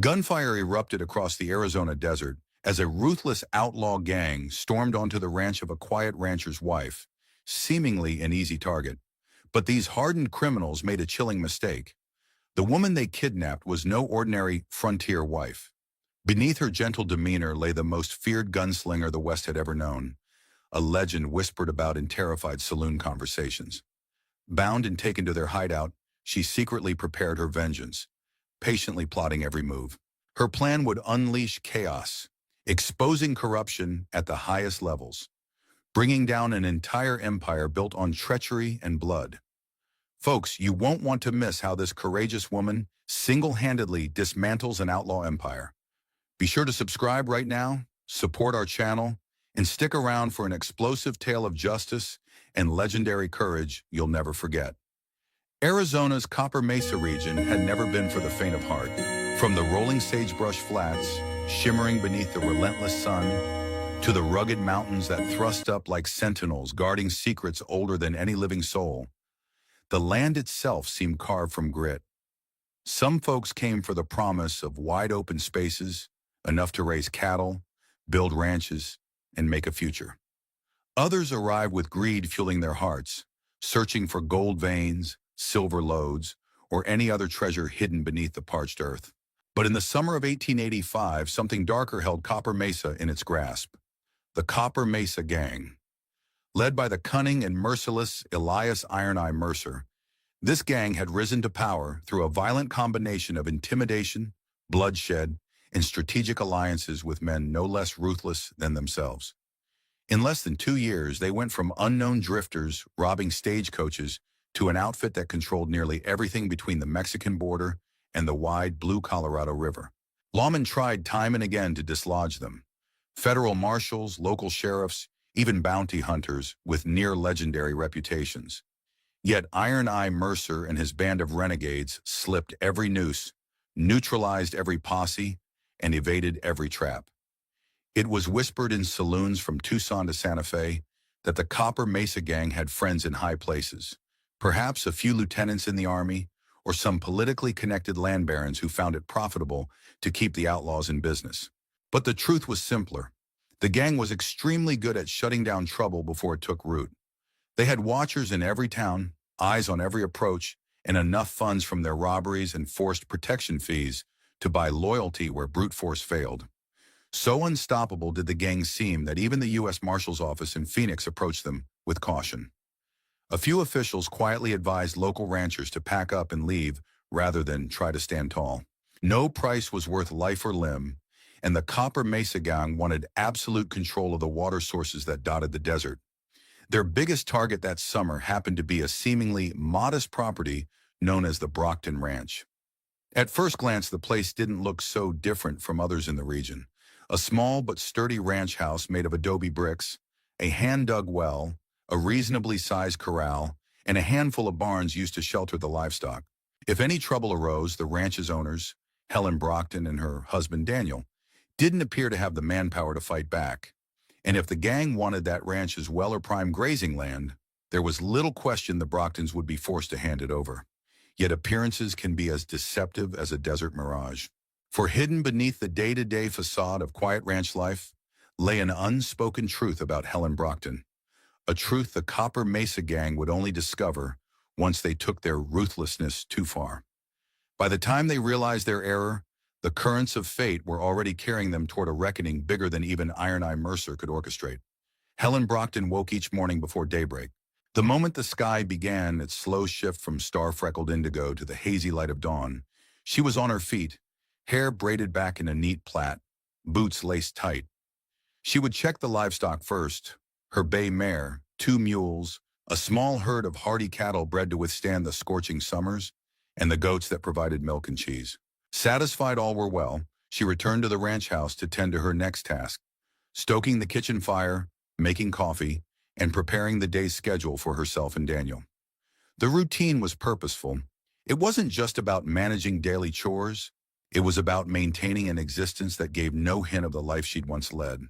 Gunfire erupted across the Arizona desert as a ruthless outlaw gang stormed onto the ranch of a quiet rancher's wife, seemingly an easy target. But these hardened criminals made a chilling mistake. The woman they kidnapped was no ordinary frontier wife. Beneath her gentle demeanor lay the most feared gunslinger the West had ever known, a legend whispered about in terrified saloon conversations. Bound and taken to their hideout, she secretly prepared her vengeance, patiently plotting every move. Her plan would unleash chaos, exposing corruption at the highest levels, bringing down an entire empire built on treachery and blood. Folks, you won't want to miss how this courageous woman single-handedly dismantles an outlaw empire. Be sure to subscribe right now, support our channel, and stick around for an explosive tale of justice and legendary courage you'll never forget. Arizona's Copper Mesa region had never been for the faint of heart. From the rolling sagebrush flats, shimmering beneath the relentless sun, to the rugged mountains that thrust up like sentinels guarding secrets older than any living soul, the land itself seemed carved from grit. Some folks came for the promise of wide-open spaces, enough to raise cattle, build ranches, and make a future. Others arrived with greed fueling their hearts, searching for gold veins, silver lodes, or any other treasure hidden beneath the parched earth. But in the summer of 1885, something darker held Copper Mesa in its grasp. The Copper Mesa Gang. Led by the cunning and merciless Elias Iron Eye Mercer, this gang had risen to power through a violent combination of intimidation, bloodshed, and strategic alliances with men no less ruthless than themselves. In less than 2 years, they went from unknown drifters robbing stagecoaches to an outfit that controlled nearly everything between the Mexican border and the wide blue Colorado River. Lawmen tried time and again to dislodge them. Federal marshals, local sheriffs, even bounty hunters with near-legendary reputations. Yet Iron Eye Mercer and his band of renegades slipped every noose, neutralized every posse, and evaded every trap. It was whispered in saloons from Tucson to Santa Fe that the Copper Mesa Gang had friends in high places, perhaps a few lieutenants in the army, or some politically connected land barons who found it profitable to keep the outlaws in business. But the truth was simpler. The gang was extremely good at shutting down trouble before it took root. They had watchers in every town, eyes on every approach, and enough funds from their robberies and forced protection fees to buy loyalty where brute force failed. So unstoppable did the gang seem that even the U.S. Marshal's office in Phoenix approached them with caution. A few officials quietly advised local ranchers to pack up and leave rather than try to stand tall. No price was worth life or limb, and the Copper Mesa Gang wanted absolute control of the water sources that dotted the desert. Their biggest target that summer happened to be a seemingly modest property known as the Brockton Ranch. At first glance, the place didn't look so different from others in the region. A small but sturdy ranch house made of adobe bricks, a hand-dug well, a reasonably sized corral, and a handful of barns used to shelter the livestock. If any trouble arose, the ranch's owners, Helen Brockton and her husband Daniel, didn't appear to have the manpower to fight back. And if the gang wanted that ranch as well or prime grazing land, there was little question the Brocktons would be forced to hand it over. Yet appearances can be as deceptive as a desert mirage. For hidden beneath the day-to-day facade of quiet ranch life lay an unspoken truth about Helen Brockton, a truth the Copper Mesa Gang would only discover once they took their ruthlessness too far. By the time they realized their error, the currents of fate were already carrying them toward a reckoning bigger than even Iron Eye Mercer could orchestrate. Helen Brockton woke each morning before daybreak. The moment the sky began its slow shift from star-freckled indigo to the hazy light of dawn, she was on her feet, hair braided back in a neat plait, boots laced tight. She would check the livestock first, her bay mare, 2 mules, a small herd of hardy cattle bred to withstand the scorching summers, and the goats that provided milk and cheese. Satisfied all were well, she returned to the ranch house to tend to her next task, stoking the kitchen fire, making coffee, and preparing the day's schedule for herself and Daniel. The routine was purposeful. It wasn't just about managing daily chores. It was about maintaining an existence that gave no hint of the life she'd once led.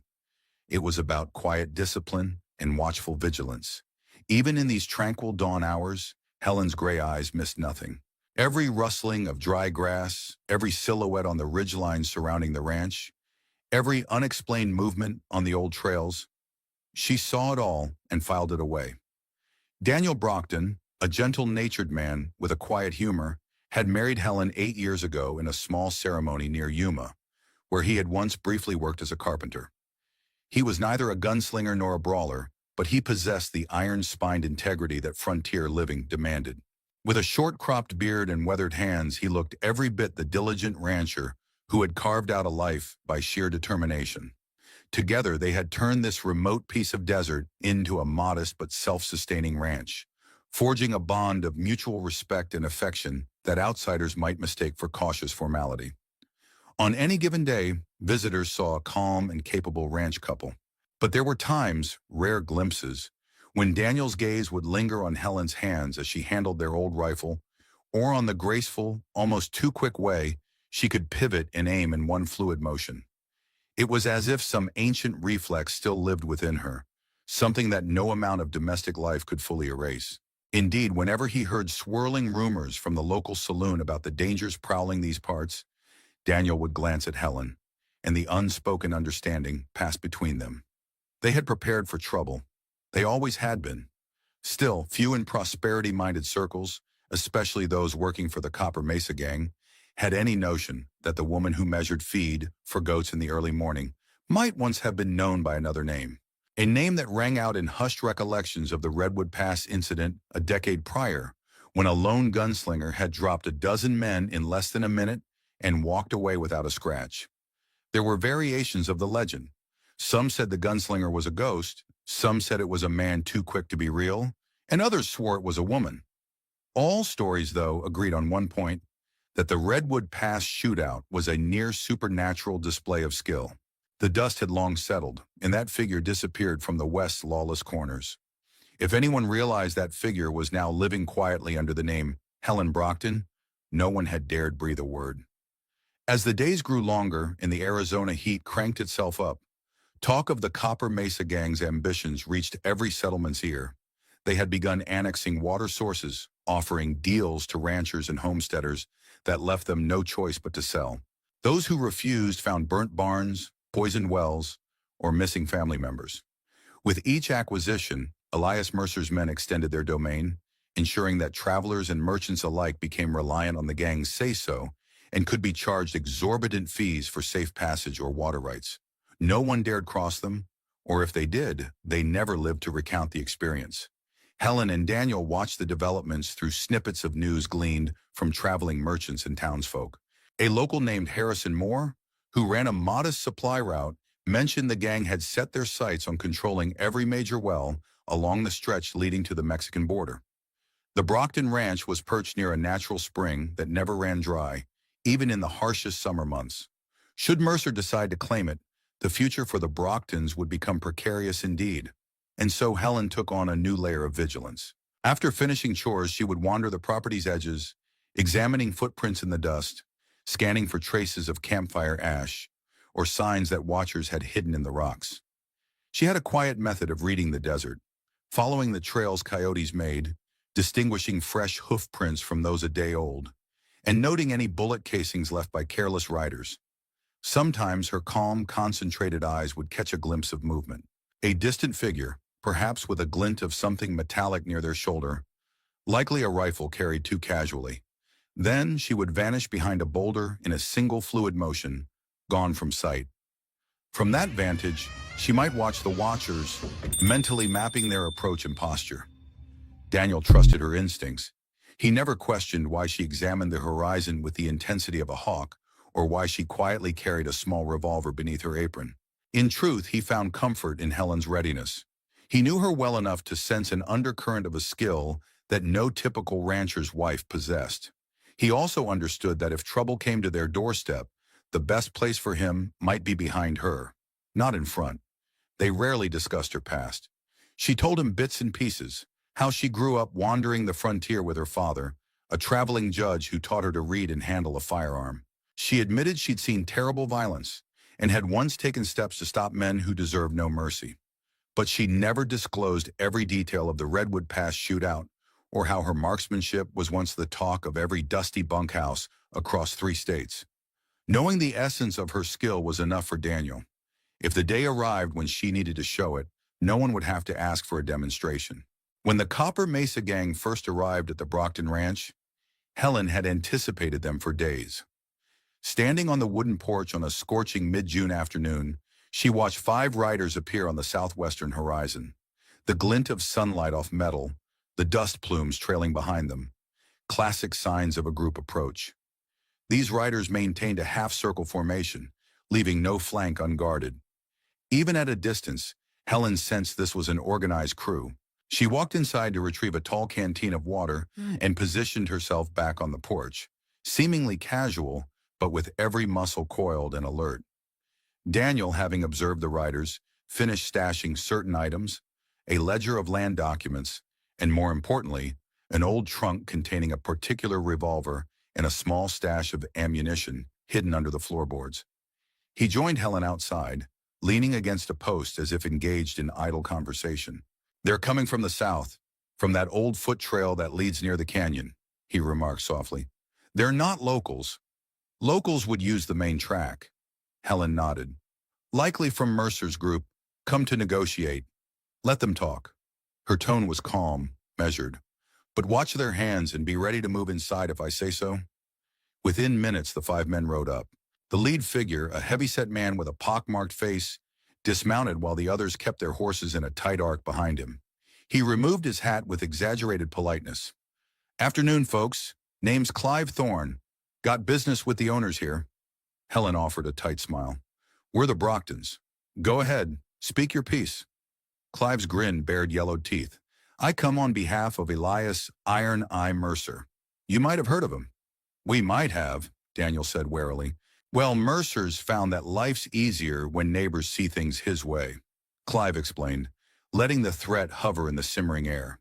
It was about quiet discipline and watchful vigilance. Even in these tranquil dawn hours, Helen's gray eyes missed nothing. Every rustling of dry grass, every silhouette on the ridgeline surrounding the ranch, every unexplained movement on the old trails, she saw it all and filed it away. Daniel Brockton, a gentle-natured man with a quiet humor, had married Helen 8 years ago in a small ceremony near Yuma, where he had once briefly worked as a carpenter. He was neither a gunslinger nor a brawler, but he possessed the iron-spined integrity that frontier living demanded. With a short-cropped beard and weathered hands, he looked every bit the diligent rancher who had carved out a life by sheer determination. Together, they had turned this remote piece of desert into a modest but self-sustaining ranch, forging a bond of mutual respect and affection that outsiders might mistake for cautious formality. On any given day, visitors saw a calm and capable ranch couple. But there were times, rare glimpses, when Daniel's gaze would linger on Helen's hands as she handled their old rifle, or on the graceful, almost too quick way she could pivot and aim in one fluid motion. It was as if some ancient reflex still lived within her, something that no amount of domestic life could fully erase. Indeed, whenever he heard swirling rumors from the local saloon about the dangers prowling these parts, Daniel would glance at Helen, and the unspoken understanding passed between them. They had prepared for trouble. They always had been. Still, few in prosperity-minded circles, especially those working for the Copper Mesa gang, had any notion that the woman who measured feed for goats in the early morning might once have been known by another name. A name that rang out in hushed recollections of the Redwood Pass incident a decade prior, when a lone gunslinger had dropped a dozen men in less than a minute and walked away without a scratch. There were variations of the legend. Some said the gunslinger was a ghost, some said it was a man too quick to be real, and others swore it was a woman. All stories, though, agreed on one point, that the Redwood Pass shootout was a near-supernatural display of skill. The dust had long settled, and that figure disappeared from the West's lawless corners. If anyone realized that figure was now living quietly under the name Helen Brockton, no one had dared breathe a word. As the days grew longer and the Arizona heat cranked itself up, talk of the Copper Mesa gang's ambitions reached every settlement's ear. They had begun annexing water sources, offering deals to ranchers and homesteaders that left them no choice but to sell. Those who refused found burnt barns, poisoned wells, or missing family members. With each acquisition, Elias Mercer's men extended their domain, ensuring that travelers and merchants alike became reliant on the gang's say-so and could be charged exorbitant fees for safe passage or water rights. No one dared cross them, or if they did, they never lived to recount the experience. Helen and Daniel watched the developments through snippets of news gleaned from traveling merchants and townsfolk. A local named Harrison Moore, who ran a modest supply route, mentioned the gang had set their sights on controlling every major well along the stretch leading to the Mexican border. The Brockton Ranch was perched near a natural spring that never ran dry, even in the harshest summer months. Should Mercer decide to claim it, the future for the Brocktons would become precarious indeed. And so Helen took on a new layer of vigilance. After finishing chores, she would wander the property's edges, examining footprints in the dust, scanning for traces of campfire ash, or signs that watchers had hidden in the rocks. She had a quiet method of reading the desert, following the trails coyotes made, distinguishing fresh hoof prints from those a day old, and noting any bullet casings left by careless riders. Sometimes her calm, concentrated eyes would catch a glimpse of movement. A distant figure, perhaps with a glint of something metallic near their shoulder, likely a rifle carried too casually. Then she would vanish behind a boulder in a single fluid motion, gone from sight. From that vantage, she might watch the watchers, mentally mapping their approach and posture. Daniel trusted her instincts. He never questioned why she examined the horizon with the intensity of a hawk, or why she quietly carried a small revolver beneath her apron. In truth, he found comfort in Helen's readiness. He knew her well enough to sense an undercurrent of a skill that no typical rancher's wife possessed. He also understood that if trouble came to their doorstep, the best place for him might be behind her, not in front. They rarely discussed her past. She told him bits and pieces, how she grew up wandering the frontier with her father, a traveling judge who taught her to read and handle a firearm. She admitted she'd seen terrible violence and had once taken steps to stop men who deserved no mercy. But she never disclosed every detail of the Redwood Pass shootout or how her marksmanship was once the talk of every dusty bunkhouse across 3 states. Knowing the essence of her skill was enough for Daniel. If the day arrived when she needed to show it, no one would have to ask for a demonstration. When the Copper Mesa gang first arrived at the Brockton Ranch, Helen had anticipated them for days. Standing on the wooden porch on a scorching mid-June afternoon, she watched 5 riders appear on the southwestern horizon. The glint of sunlight off metal, the dust plumes trailing behind them, classic signs of a group approach. These riders maintained a half-circle formation, leaving no flank unguarded. Even at a distance, Helen sensed this was an organized crew. She walked inside to retrieve a tall canteen of water and positioned herself back on the porch, seemingly casual, but with every muscle coiled and alert. Daniel, having observed the riders, finished stashing certain items, a ledger of land documents, and more importantly, an old trunk containing a particular revolver and a small stash of ammunition hidden under the floorboards. He joined Helen outside, leaning against a post as if engaged in idle conversation. "They're coming from the south, from that old foot trail that leads near the canyon," he remarked softly. "They're not locals. Locals would use the main track." Helen nodded. "Likely from Mercer's group, come to negotiate. Let them talk." Her tone was calm, measured. "But watch their hands and be ready to move inside if I say so." Within minutes, the 5 men rode up. The lead figure, a heavy-set man with a pockmarked face, dismounted while the others kept their horses in a tight arc behind him. He removed his hat with exaggerated politeness. "Afternoon, folks. Name's Clive Thorne. Got business with the owners here." Helen offered a tight smile. "We're the Brocktons. Go ahead, speak your piece." Clive's grin bared yellowed teeth. "I come on behalf of Elias Iron Eye Mercer. You might have heard of him." "We might have," Daniel said warily. "Well, Mercer's found that life's easier when neighbors see things his way," Clive explained, letting the threat hover in the simmering air.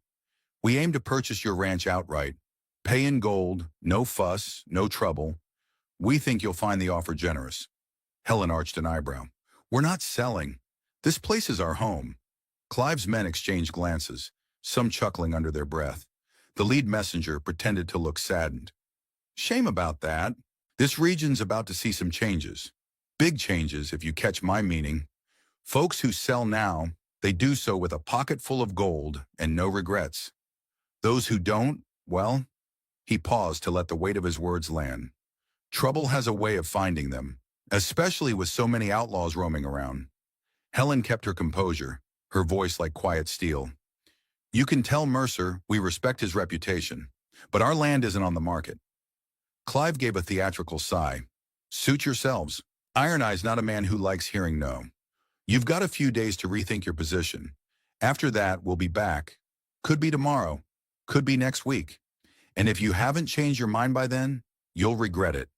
"We aim to purchase your ranch outright. Pay in gold, no fuss, no trouble. We think you'll find the offer generous." Helen arched an eyebrow. "We're not selling. This place is our home." Clive's men exchanged glances, some chuckling under their breath. The lead messenger pretended to look saddened. "Shame about that. This region's about to see some changes. Big changes, if you catch my meaning. Folks who sell now, they do so with a pocket full of gold and no regrets. Those who don't, well," he paused to let the weight of his words land. "Trouble has a way of finding them, especially with so many outlaws roaming around." Helen kept her composure, her voice like quiet steel. "You can tell Mercer we respect his reputation, but our land isn't on the market." Clive gave a theatrical sigh. "Suit yourselves. Iron Eye's not a man who likes hearing no. You've got a few days to rethink your position. After that, we'll be back. Could be tomorrow. Could be next week. And if you haven't changed your mind by then, you'll regret it."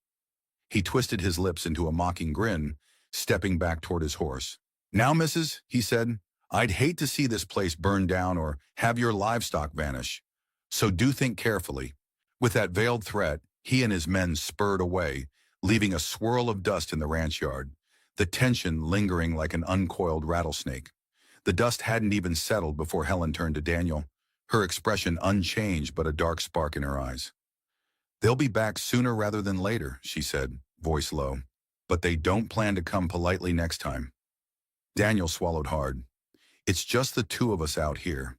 He twisted his lips into a mocking grin, stepping back toward his horse. "Now, missus," he said, "I'd hate to see this place burn down or have your livestock vanish. So do think carefully." With that veiled threat, he and his men spurred away, leaving a swirl of dust in the ranch yard, the tension lingering like an uncoiled rattlesnake. The dust hadn't even settled before Helen turned to Daniel, her expression unchanged but a dark spark in her eyes. "They'll be back sooner rather than later," she said, voice low. "But they don't plan to come politely next time." Daniel swallowed hard. "It's just the 2 of us out here.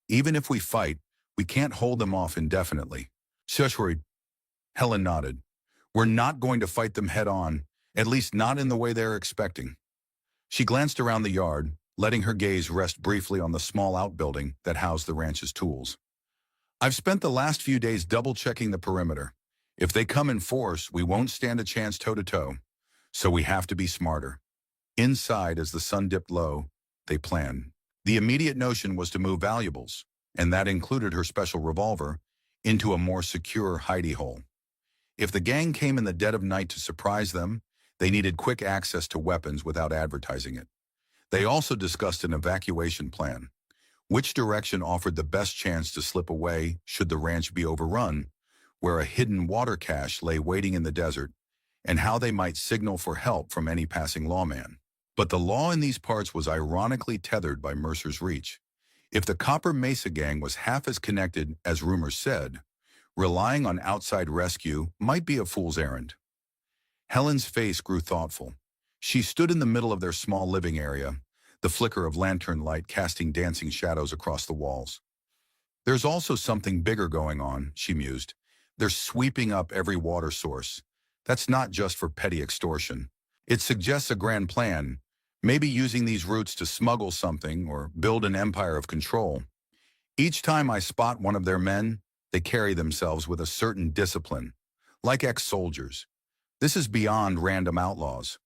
Even if we fight, we can't hold them off indefinitely." "Shush, worried." Helen nodded. "We're not going to fight them head on, at least not in the way they're expecting." She glanced around the yard, letting her gaze rest briefly on the small outbuilding that housed the ranch's tools. "I've spent the last few days double-checking the perimeter. If they come in force, we won't stand a chance toe-to-toe. So we have to be smarter." Inside, as the sun dipped low, they planned. The immediate notion was to move valuables, and that included her special revolver, into a more secure hidey hole. If the gang came in the dead of night to surprise them, they needed quick access to weapons without advertising it. They also discussed an evacuation plan. Which direction offered the best chance to slip away should the ranch be overrun, where a hidden water cache lay waiting in the desert, and how they might signal for help from any passing lawman. But the law in these parts was ironically tethered by Mercer's reach. If the Copper Mesa gang was half as connected as rumors said, relying on outside rescue might be a fool's errand. Helen's face grew thoughtful. She stood in the middle of their small living area, the flicker of lantern light casting dancing shadows across the walls. There's also something bigger going on, she mused. They're sweeping up every water source. That's not just for petty extortion. It suggests a grand plan, maybe using these routes to smuggle something or build an empire of control. Each time I spot one of their men, they carry themselves with a certain discipline, like ex-soldiers. This is beyond random outlaws.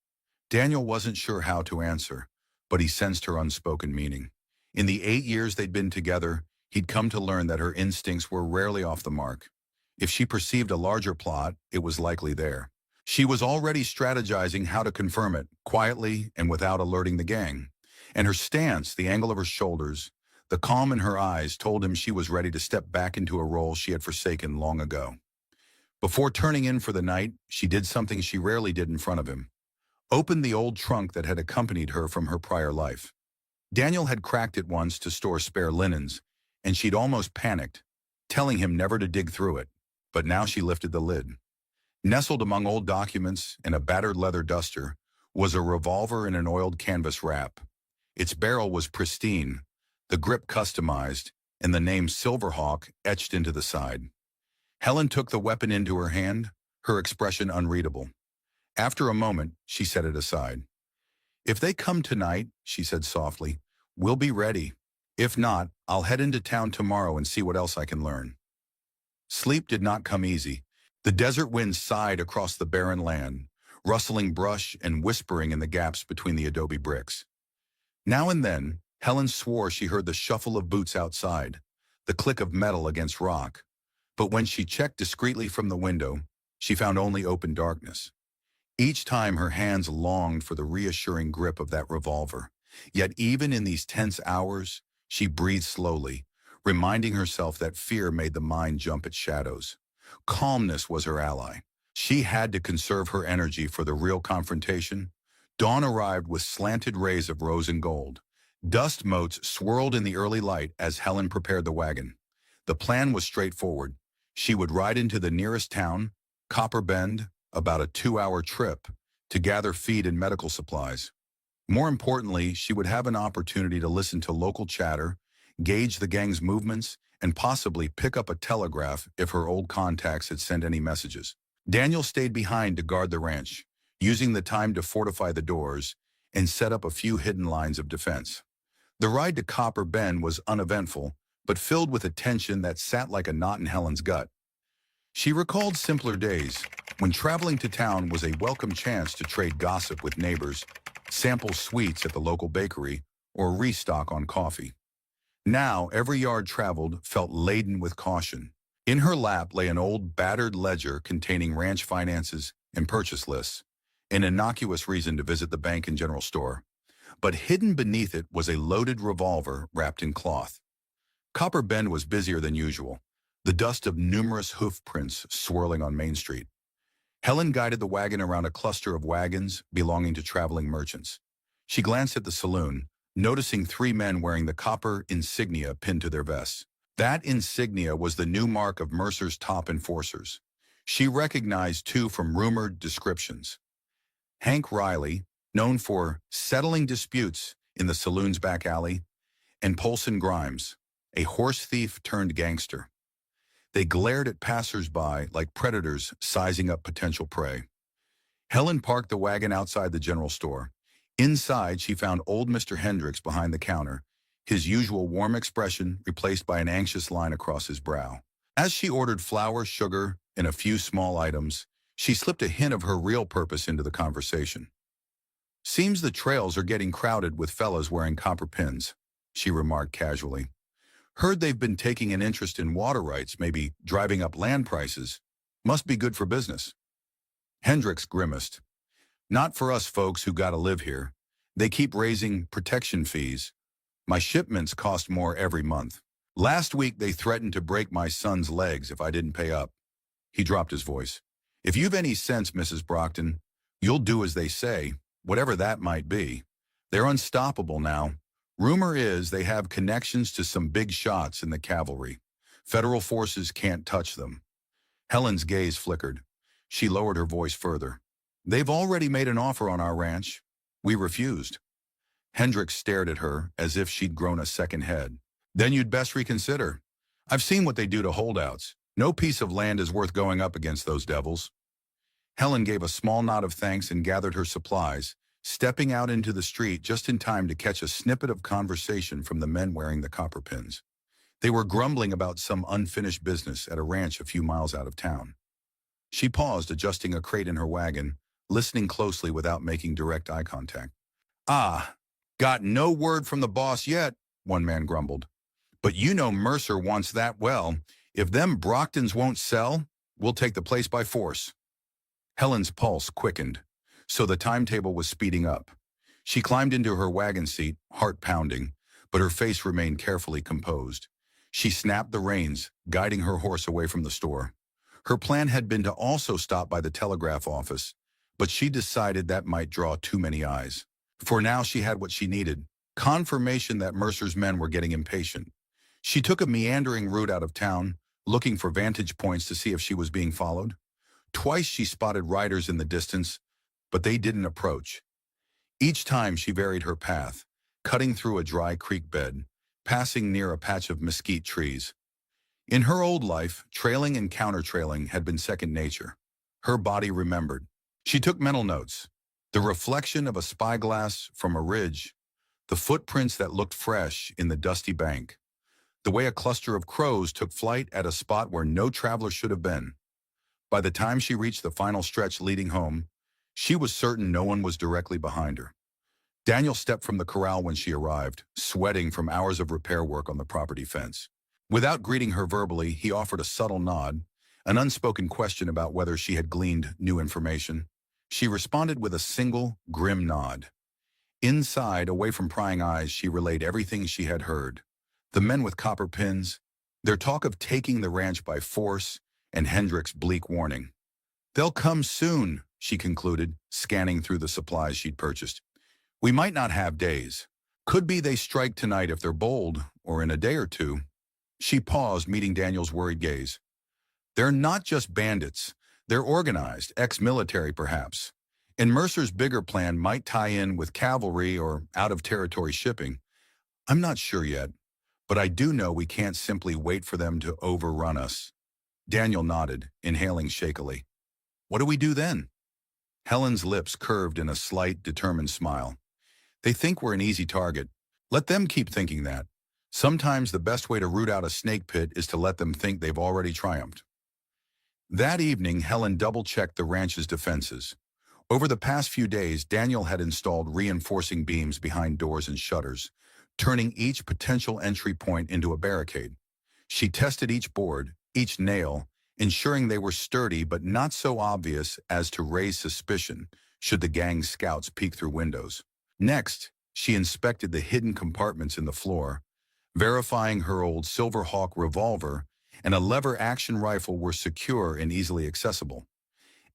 Daniel wasn't sure how to answer, but he sensed her unspoken meaning. In the 8 years they'd been together, he'd come to learn that her instincts were rarely off the mark. If she perceived a larger plot, it was likely there. She was already strategizing how to confirm it, quietly and without alerting the gang. And her stance, the angle of her shoulders, the calm in her eyes told him she was ready to step back into a role she had forsaken long ago. Before turning in for the night, she did something she rarely did in front of him. Opened the old trunk that had accompanied her from her prior life. Daniel had cracked it once to store spare linens, and she'd almost panicked, telling him never to dig through it. But now she lifted the lid. Nestled among old documents and a battered leather duster was a revolver in an oiled canvas wrap. Its barrel was pristine, the grip customized, and the name Silverhawk etched into the side. Helen took the weapon into her hand, her expression unreadable. After a moment, she set it aside. "If they come tonight," she said softly, "we'll be ready. If not, I'll head into town tomorrow and see what else I can learn." Sleep did not come easy. The desert wind sighed across the barren land, rustling brush and whispering in the gaps between the adobe bricks. Now and then, Helen swore she heard the shuffle of boots outside, the click of metal against rock. But when she checked discreetly from the window, she found only open darkness. Each time her hands longed for the reassuring grip of that revolver. Yet even in these tense hours, she breathed slowly, reminding herself that fear made the mind jump at shadows. Calmness was her ally. She had to conserve her energy for the real confrontation. Dawn arrived with slanted rays of rose and gold. Dust motes swirled in the early light as Helen prepared the wagon. The plan was straightforward. She would ride into the nearest town, Copper Bend, about a 2-hour trip, to gather feed and medical supplies. More importantly, she would have an opportunity to listen to local chatter, gauge the gang's movements, and possibly pick up a telegraph if her old contacts had sent any messages. Daniel stayed behind to guard the ranch, using the time to fortify the doors and set up a few hidden lines of defense. The ride to Copper Bend was uneventful, but filled with a tension that sat like a knot in Helen's gut. She recalled simpler days, when traveling to town was a welcome chance to trade gossip with neighbors, sample sweets at the local bakery, or restock on coffee. Now, every yard traveled felt laden with caution. In her lap lay an old, battered ledger containing ranch finances and purchase lists, an innocuous reason to visit the bank and general store. But hidden beneath it was a loaded revolver wrapped in cloth. Copper Bend was busier than usual, the dust of numerous hoof prints swirling on Main Street. Helen guided the wagon around a cluster of wagons belonging to traveling merchants. She glanced at the saloon, noticing 3 men wearing the copper insignia pinned to their vests. That insignia was the new mark of Mercer's top enforcers. She recognized 2 from rumored descriptions. Hank Riley, known for settling disputes in the saloon's back alley, and Polson Grimes, a horse thief turned gangster. They glared at passers-by like predators sizing up potential prey. Helen parked the wagon outside the general store. Inside, she found old Mr. Hendricks behind the counter, his usual warm expression replaced by an anxious line across his brow. As she ordered flour, sugar, and a few small items, she slipped a hint of her real purpose into the conversation. "Seems the trails are getting crowded with fellas wearing copper pins," she remarked casually. "Heard they've been taking an interest in water rights, maybe driving up land prices. Must be good for business." Hendricks grimaced. "Not for us folks who gotta live here. They keep raising protection fees. My shipments cost more every month. Last week they threatened to break my son's legs if I didn't pay up." He dropped his voice. "If you've any sense, Mrs. Brockton, you'll do as they say, whatever that might be. They're unstoppable now, Rumor is they have connections to some big shots in the cavalry. Federal forces can't touch them. Helen's gaze flickered. She lowered her voice further. They've already made an offer on our ranch. We refused. Hendricks stared at her as if she'd grown a second head. Then you'd best reconsider. I've seen what they do to holdouts. No piece of land is worth going up against those devils. Helen gave a small nod of thanks and gathered her supplies, stepping out into the street just in time to catch a snippet of conversation from the men wearing the copper pins. They were grumbling about some unfinished business at a ranch a few miles out of town. She paused, adjusting a crate in her wagon, listening closely without making direct eye contact. Ah, got no word from the boss yet, one man grumbled. But you know Mercer wants that well. If them Brocktons won't sell, we'll take the place by force. Helen's pulse quickened, so the timetable was speeding up. She climbed into her wagon seat, heart pounding, but her face remained carefully composed. She snapped the reins, guiding her horse away from the store. Her plan had been to also stop by the telegraph office, but she decided that might draw too many eyes. For now she had what she needed, confirmation that Mercer's men were getting impatient. She took a meandering route out of town, looking for vantage points to see if she was being followed. Twice she spotted riders in the distance, but they didn't approach. Each time she varied her path, cutting through a dry creek bed, passing near a patch of mesquite trees. In her old life, trailing and counter-trailing had been second nature. Her body remembered. She took mental notes. The reflection of a spyglass from a ridge, the footprints that looked fresh in the dusty bank, the way a cluster of crows took flight at a spot where no traveler should have been. By the time she reached the final stretch leading home, she was certain no one was directly behind her. Daniel stepped from the corral when she arrived, sweating from hours of repair work on the property fence. Without greeting her verbally, he offered a subtle nod, an unspoken question about whether she had gleaned new information. She responded with a single, grim nod. Inside, away from prying eyes, she relayed everything she had heard. The men with copper pins, their talk of taking the ranch by force, and Hendricks' bleak warning. They'll come soon, she concluded, scanning through the supplies she'd purchased. We might not have days. Could be they strike tonight if they're bold, or in a day or two. She paused, meeting Daniel's worried gaze. They're not just bandits. They're organized, ex-military perhaps. And Mercer's bigger plan might tie in with cavalry or out-of-territory shipping. I'm not sure yet, but I do know we can't simply wait for them to overrun us. Daniel nodded, inhaling shakily. What do we do then? Helen's lips curved in a slight, determined smile. They think we're an easy target. Let them keep thinking that. Sometimes the best way to root out a snake pit is to let them think they've already triumphed. That evening, Helen double-checked the ranch's defenses. Over the past few days, Daniel had installed reinforcing beams behind doors and shutters, turning each potential entry point into a barricade. She tested each board, each nail, ensuring they were sturdy but not so obvious as to raise suspicion should the gang's scouts peek through windows. Next, she inspected the hidden compartments in the floor, verifying her old Silverhawk revolver and a lever-action rifle were secure and easily accessible.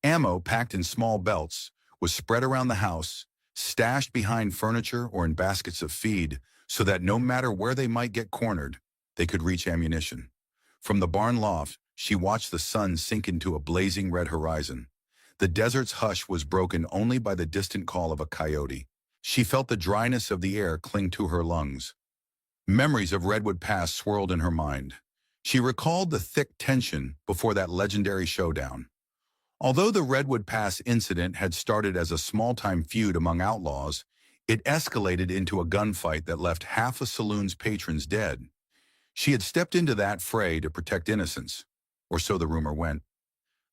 Ammo, packed in small belts, was spread around the house, stashed behind furniture or in baskets of feed, so that no matter where they might get cornered, they could reach ammunition. From the barn loft, she watched the sun sink into a blazing red horizon. The desert's hush was broken only by the distant call of a coyote. She felt the dryness of the air cling to her lungs. Memories of Redwood Pass swirled in her mind. She recalled the thick tension before that legendary showdown. Although the Redwood Pass incident had started as a small-time feud among outlaws, it escalated into a gunfight that left half a saloon's patrons dead. She had stepped into that fray to protect innocents, or so the rumor went.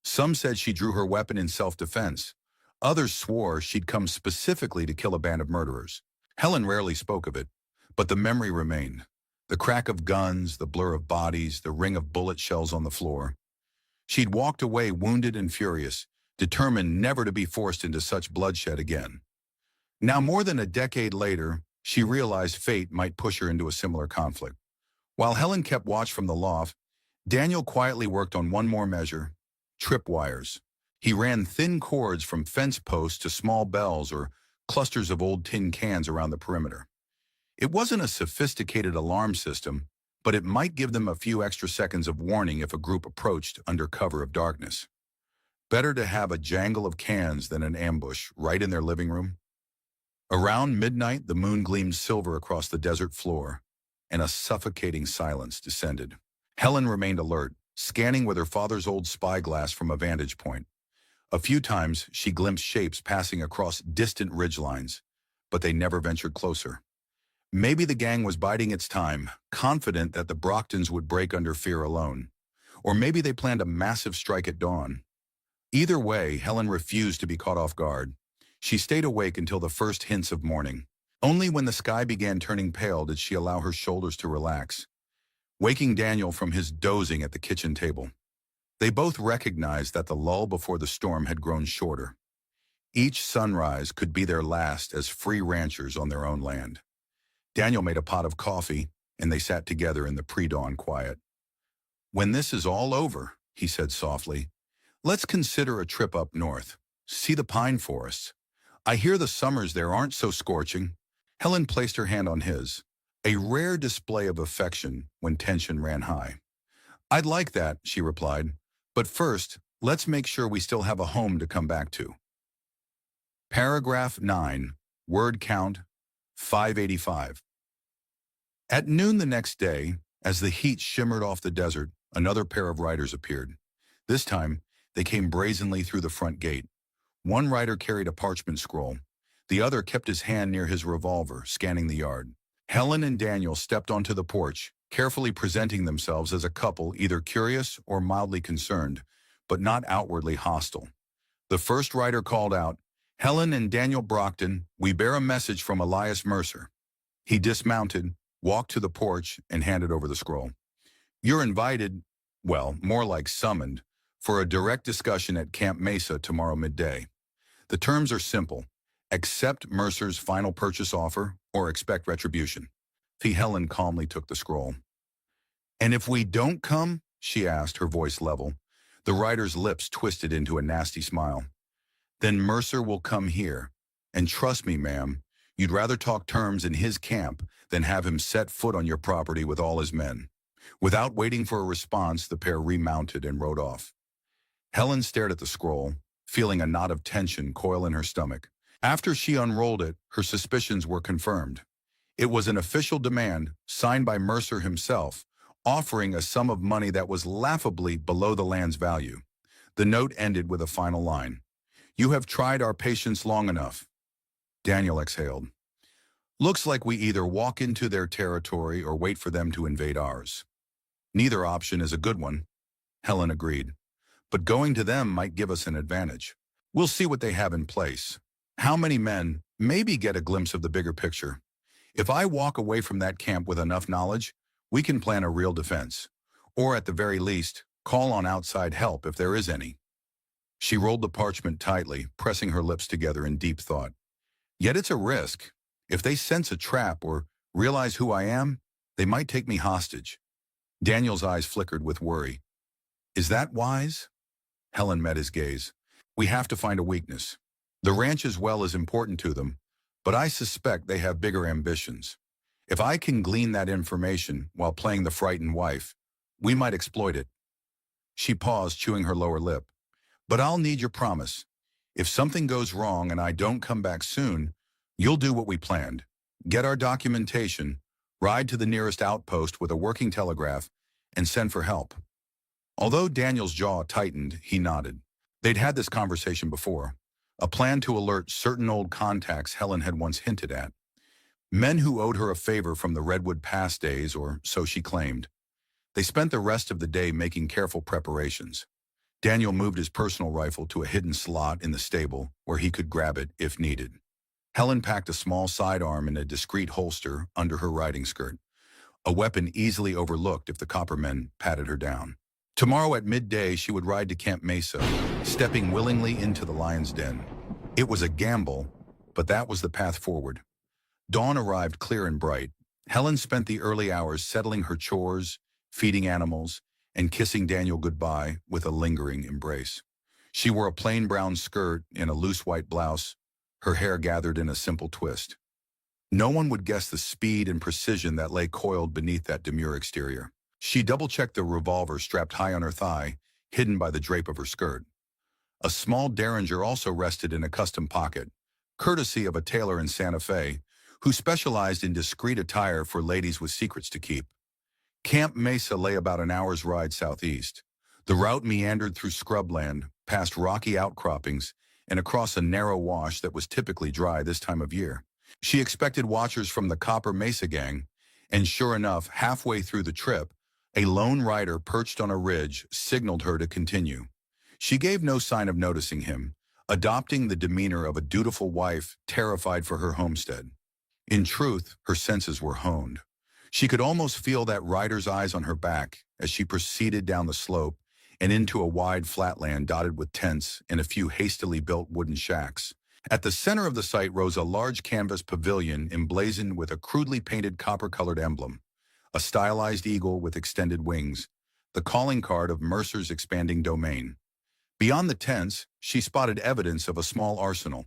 Some said she drew her weapon in self-defense. Others swore she'd come specifically to kill a band of murderers. Helen rarely spoke of it, but the memory remained. The crack of guns, the blur of bodies, the ring of bullet shells on the floor. She'd walked away wounded and furious, determined never to be forced into such bloodshed again. Now, more than a decade later, she realized fate might push her into a similar conflict. While Helen kept watch from the loft, Daniel quietly worked on one more measure: tripwires. He ran thin cords from fence posts to small bells or clusters of old tin cans around the perimeter. It wasn't a sophisticated alarm system, but it might give them a few extra seconds of warning if a group approached under cover of darkness. Better to have a jangle of cans than an ambush right in their living room. Around midnight, the moon gleamed silver across the desert floor, and a suffocating silence descended. Helen remained alert, scanning with her father's old spyglass from a vantage point. A few times, she glimpsed shapes passing across distant ridgelines, but they never ventured closer. Maybe the gang was biding its time, confident that the Brocktons would break under fear alone. Or maybe they planned a massive strike at dawn. Either way, Helen refused to be caught off guard. She stayed awake until the first hints of morning. Only when the sky began turning pale did she allow her shoulders to relax, waking Daniel from his dozing at the kitchen table. They both recognized that the lull before the storm had grown shorter. Each sunrise could be their last as free ranchers on their own land. Daniel made a pot of coffee, and they sat together in the pre-dawn quiet. "When this is all over," he said softly, "let's consider a trip up north. See the pine forests. I hear the summers there aren't so scorching." Helen placed her hand on his, a rare display of affection when tension ran high. "I'd like that," she replied, "but first, let's make sure we still have a home to come back to." Paragraph 9, word count 585. At noon the next day, as the heat shimmered off the desert, another pair of riders appeared. This time, they came brazenly through the front gate. One rider carried a parchment scroll. The other kept his hand near his revolver, scanning the yard. Helen and Daniel stepped onto the porch, carefully presenting themselves as a couple either curious or mildly concerned, but not outwardly hostile. The first rider called out, "Helen and Daniel Brockton, we bear a message from Elias Mercer." He dismounted, walked to the porch, and handed over the scroll. "You're invited, well, more like summoned, for a direct discussion at Camp Mesa tomorrow midday. The terms are simple. Accept Mercer's final purchase offer or expect retribution." Helen calmly took the scroll. "And if we don't come?" she asked, her voice level. The rider's lips twisted into a nasty smile. "Then Mercer will come here. And trust me, ma'am, you'd rather talk terms in his camp than have him set foot on your property with all his men." Without waiting for a response, the pair remounted and rode off. Helen stared at the scroll, feeling a knot of tension coil in her stomach. After she unrolled it, her suspicions were confirmed. It was an official demand, signed by Mercer himself, offering a sum of money that was laughably below the land's value. The note ended with a final line. "You have tried our patience long enough." Daniel exhaled. "Looks like we either walk into their territory or wait for them to invade ours." "Neither option is a good one," Helen agreed. "But going to them might give us an advantage. We'll see what they have in place. How many men, maybe get a glimpse of the bigger picture. If I walk away from that camp with enough knowledge, we can plan a real defense. Or at the very least, call on outside help if there is any." She rolled the parchment tightly, pressing her lips together in deep thought. "Yet it's a risk. If they sense a trap or realize who I am, they might take me hostage." Daniel's eyes flickered with worry. "Is that wise?" Helen met his gaze. "We have to find a weakness. The ranch's well is important to them, but I suspect they have bigger ambitions. If I can glean that information while playing the frightened wife, we might exploit it." She paused, chewing her lower lip. "But I'll need your promise. If something goes wrong and I don't come back soon, you'll do what we planned. Get our documentation, ride to the nearest outpost with a working telegraph, and send for help." Although Daniel's jaw tightened, he nodded. They'd had this conversation before. A plan to alert certain old contacts Helen had once hinted at. Men who owed her a favor from the Redwood Pass days, or so she claimed. They spent the rest of the day making careful preparations. Daniel moved his personal rifle to a hidden slot in the stable where he could grab it if needed. Helen packed a small sidearm in a discreet holster under her riding skirt, a weapon easily overlooked if the coppermen patted her down. Tomorrow at midday, she would ride to Camp Mesa, stepping willingly into the lion's den. It was a gamble, but that was the path forward. Dawn arrived clear and bright. Helen spent the early hours settling her chores, feeding animals, and kissing Daniel goodbye with a lingering embrace. She wore a plain brown skirt and a loose white blouse, her hair gathered in a simple twist. No one would guess the speed and precision that lay coiled beneath that demure exterior. She double-checked the revolver strapped high on her thigh, hidden by the drape of her skirt. A small derringer also rested in a custom pocket, courtesy of a tailor in Santa Fe, who specialized in discreet attire for ladies with secrets to keep. Camp Mesa lay about an hour's ride southeast. The route meandered through scrubland, past rocky outcroppings, and across a narrow wash that was typically dry this time of year. She expected watchers from the Copper Mesa gang, and sure enough, halfway through the trip, a lone rider perched on a ridge signaled her to continue. She gave no sign of noticing him, adopting the demeanor of a dutiful wife terrified for her homestead. In truth, her senses were honed. She could almost feel that rider's eyes on her back as she proceeded down the slope and into a wide flatland dotted with tents and a few hastily built wooden shacks. At the center of the site rose a large canvas pavilion emblazoned with a crudely painted copper-colored emblem, a stylized eagle with extended wings, the calling card of Mercer's expanding domain. Beyond the tents, she spotted evidence of a small arsenal,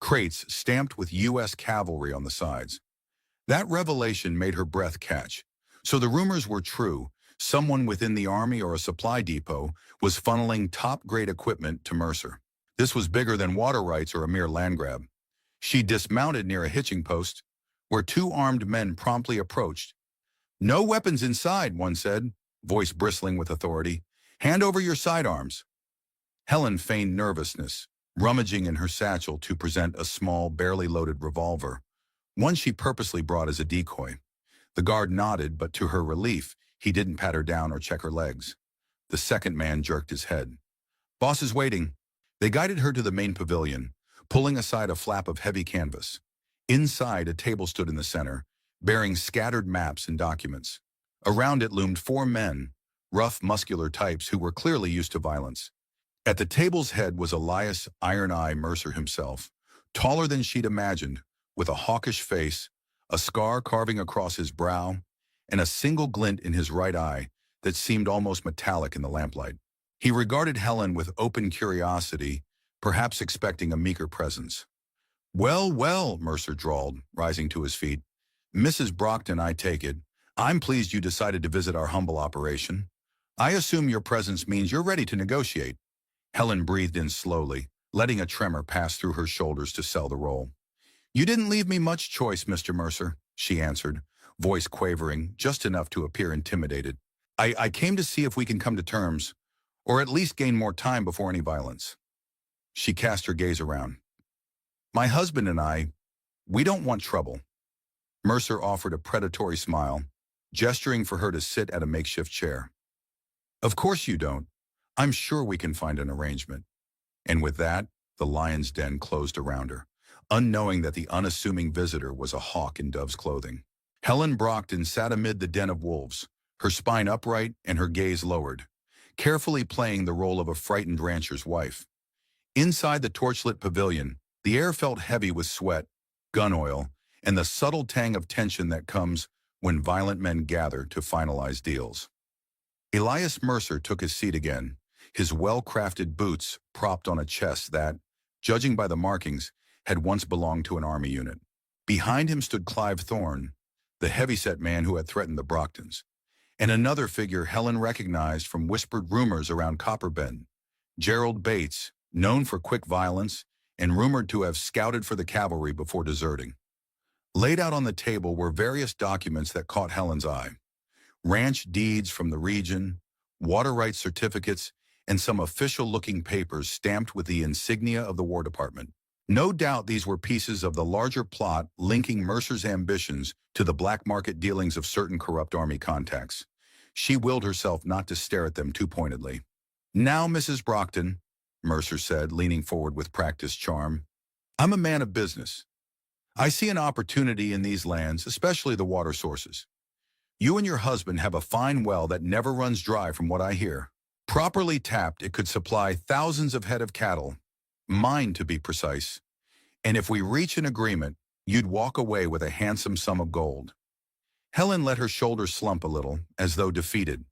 crates stamped with U.S. cavalry on the sides. That revelation made her breath catch. So the rumors were true. Someone within the Army or a supply depot was funneling top-grade equipment to Mercer. This was bigger than water rights or a mere land grab. She dismounted near a hitching post, where two armed men promptly approached. "No weapons inside," one said, voice bristling with authority. "Hand over your sidearms." Helen feigned nervousness, rummaging in her satchel to present a small, barely loaded revolver, one she purposely brought as a decoy. The guard nodded, but to her relief, he didn't pat her down or check her legs. The second man jerked his head. "Boss is waiting." They guided her to the main pavilion, pulling aside a flap of heavy canvas. Inside, a table stood in the center, bearing scattered maps and documents. Around it loomed four men, rough, muscular types who were clearly used to violence. At the table's head was Elias Iron Eye Mercer himself, taller than she'd imagined, with a hawkish face, a scar carving across his brow, and a single glint in his right eye that seemed almost metallic in the lamplight. He regarded Helen with open curiosity, perhaps expecting a meeker presence. "Well, well," Mercer drawled, rising to his feet. "Mrs. Brockton, I take it. I'm pleased you decided to visit our humble operation. I assume your presence means you're ready to negotiate." Helen breathed in slowly, letting a tremor pass through her shoulders to sell the role. "You didn't leave me much choice, Mr. Mercer," she answered, voice quavering, just enough to appear intimidated. I came to see if we can come to terms, or at least gain more time before any violence." She cast her gaze around. "My husband and we don't want trouble." Mercer offered a predatory smile, gesturing for her to sit at a makeshift chair. "Of course you don't. I'm sure we can find an arrangement." And with that, the lion's den closed around her, unknowing that the unassuming visitor was a hawk in dove's clothing. Helen Brockton sat amid the den of wolves, her spine upright and her gaze lowered, carefully playing the role of a frightened rancher's wife. Inside the torchlit pavilion, the air felt heavy with sweat, gun oil, and the subtle tang of tension that comes when violent men gather to finalize deals. Elias Mercer took his seat again, his well-crafted boots propped on a chest that, judging by the markings, had once belonged to an army unit. Behind him stood Clive Thorne, the heavyset man who had threatened the Brocktons, and another figure Helen recognized from whispered rumors around Copperbend, Gerald Bates, known for quick violence and rumored to have scouted for the cavalry before deserting. Laid out on the table were various documents that caught Helen's eye. Ranch deeds from the region, water rights certificates, and some official-looking papers stamped with the insignia of the War Department. No doubt these were pieces of the larger plot linking Mercer's ambitions to the black market dealings of certain corrupt army contacts. She willed herself not to stare at them too pointedly. "Now, Mrs. Brockton," Mercer said, leaning forward with practiced charm, "I'm a man of business. I see an opportunity in these lands, especially the water sources. You and your husband have a fine well that never runs dry from what I hear. Properly tapped, it could supply thousands of head of cattle, mine to be precise, and if we reach an agreement, you'd walk away with a handsome sum of gold." Helen let her shoulders slump a little, as though defeated.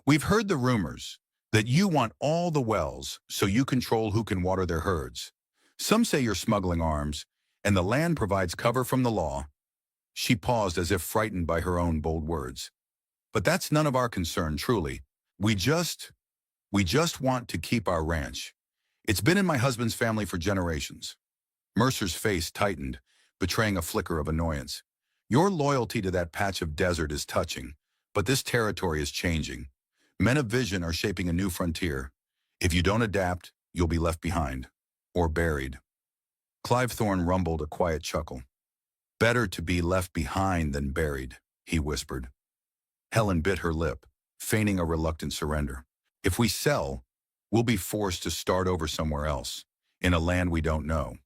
"We've heard the rumors that you want all the wells so you control who can water their herds. Some say you're smuggling arms, and the land provides cover from the law. She paused as if frightened by her own bold words. But that's none of our concern, truly. We just, we just want to keep our ranch. It's been in my husband's family for generations. Mercer's face tightened, betraying a flicker of annoyance. Your loyalty to that patch of desert is touching, but this territory is changing. Men of vision are shaping a new frontier. If you don't adapt, you'll be left behind. Or buried. Clive Thorne rumbled a quiet chuckle. Better to be left behind than buried, he whispered. Helen bit her lip, feigning a reluctant surrender. If we sell, we'll be forced to start over somewhere else, in a land we don't know.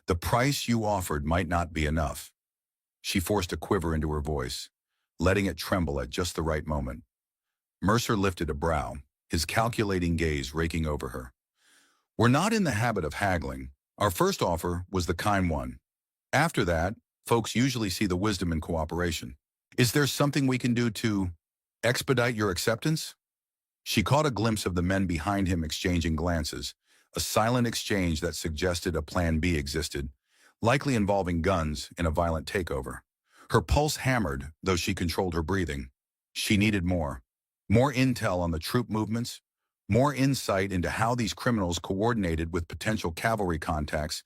The price you offered might not be enough. She forced a quiver into her voice, letting it tremble at just the right moment. Mercer lifted a brow, his calculating gaze raking over her. We're not in the habit of haggling. Our first offer was the kind one. After that, folks usually see the wisdom in cooperation. Is there something we can do to expedite your acceptance? She caught a glimpse of the men behind him exchanging glances, a silent exchange that suggested a plan B existed, likely involving guns in a violent takeover. Her pulse hammered, though she controlled her breathing. She needed more. More intel on the troop movements, more insight into how these criminals coordinated with potential cavalry contacts,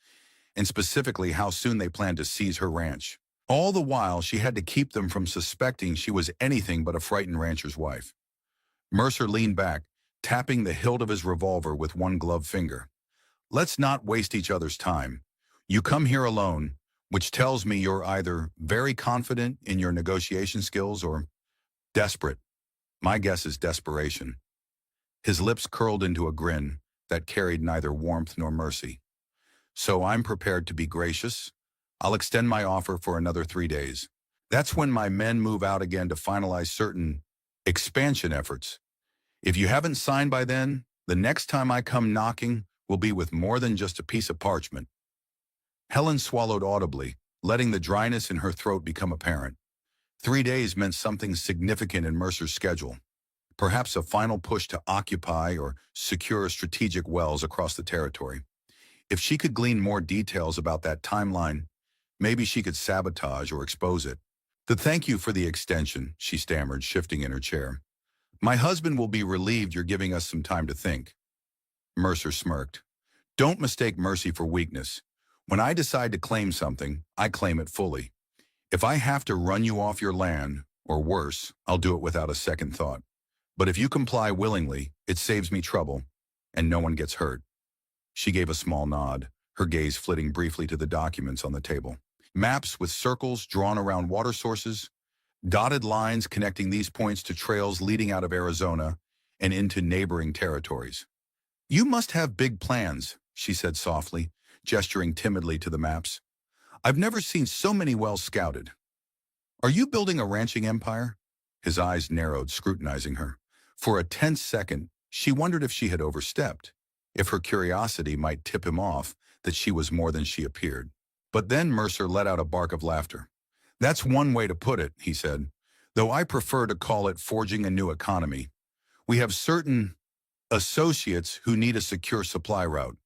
and specifically how soon they planned to seize her ranch. All the while, she had to keep them from suspecting she was anything but a frightened rancher's wife. Mercer leaned back, tapping the hilt of his revolver with one gloved finger. Let's not waste each other's time. You come here alone, which tells me you're either very confident in your negotiation skills or desperate. My guess is desperation. His lips curled into a grin that carried neither warmth nor mercy. So I'm prepared to be gracious. I'll extend my offer for another 3 days. That's when my men move out again to finalize certain expansion efforts. If you haven't signed by then, the next time I come knocking will be with more than just a piece of parchment. Helen swallowed audibly, letting the dryness in her throat become apparent. 3 days meant something significant in Mercer's schedule. Perhaps a final push to occupy or secure strategic wells across the territory. If she could glean more details about that timeline, maybe she could sabotage or expose it. Thank you for the extension, she stammered, shifting in her chair. My husband will be relieved you're giving us some time to think. Mercer smirked. Don't mistake mercy for weakness. When I decide to claim something, I claim it fully. If I have to run you off your land, or worse, I'll do it without a second thought. But if you comply willingly, it saves me trouble, and no one gets hurt. She gave a small nod, her gaze flitting briefly to the documents on the table. Maps with circles drawn around water sources, dotted lines connecting these points to trails leading out of Arizona and into neighboring territories. You must have big plans, she said softly, gesturing timidly to the maps. I've never seen so many wells scouted. Are you building a ranching empire? His eyes narrowed, scrutinizing her. For a tense second, she wondered if she had overstepped, if her curiosity might tip him off that she was more than she appeared. But then Mercer let out a bark of laughter. That's one way to put it, he said, though I prefer to call it forging a new economy. We have certain associates who need a secure supply route.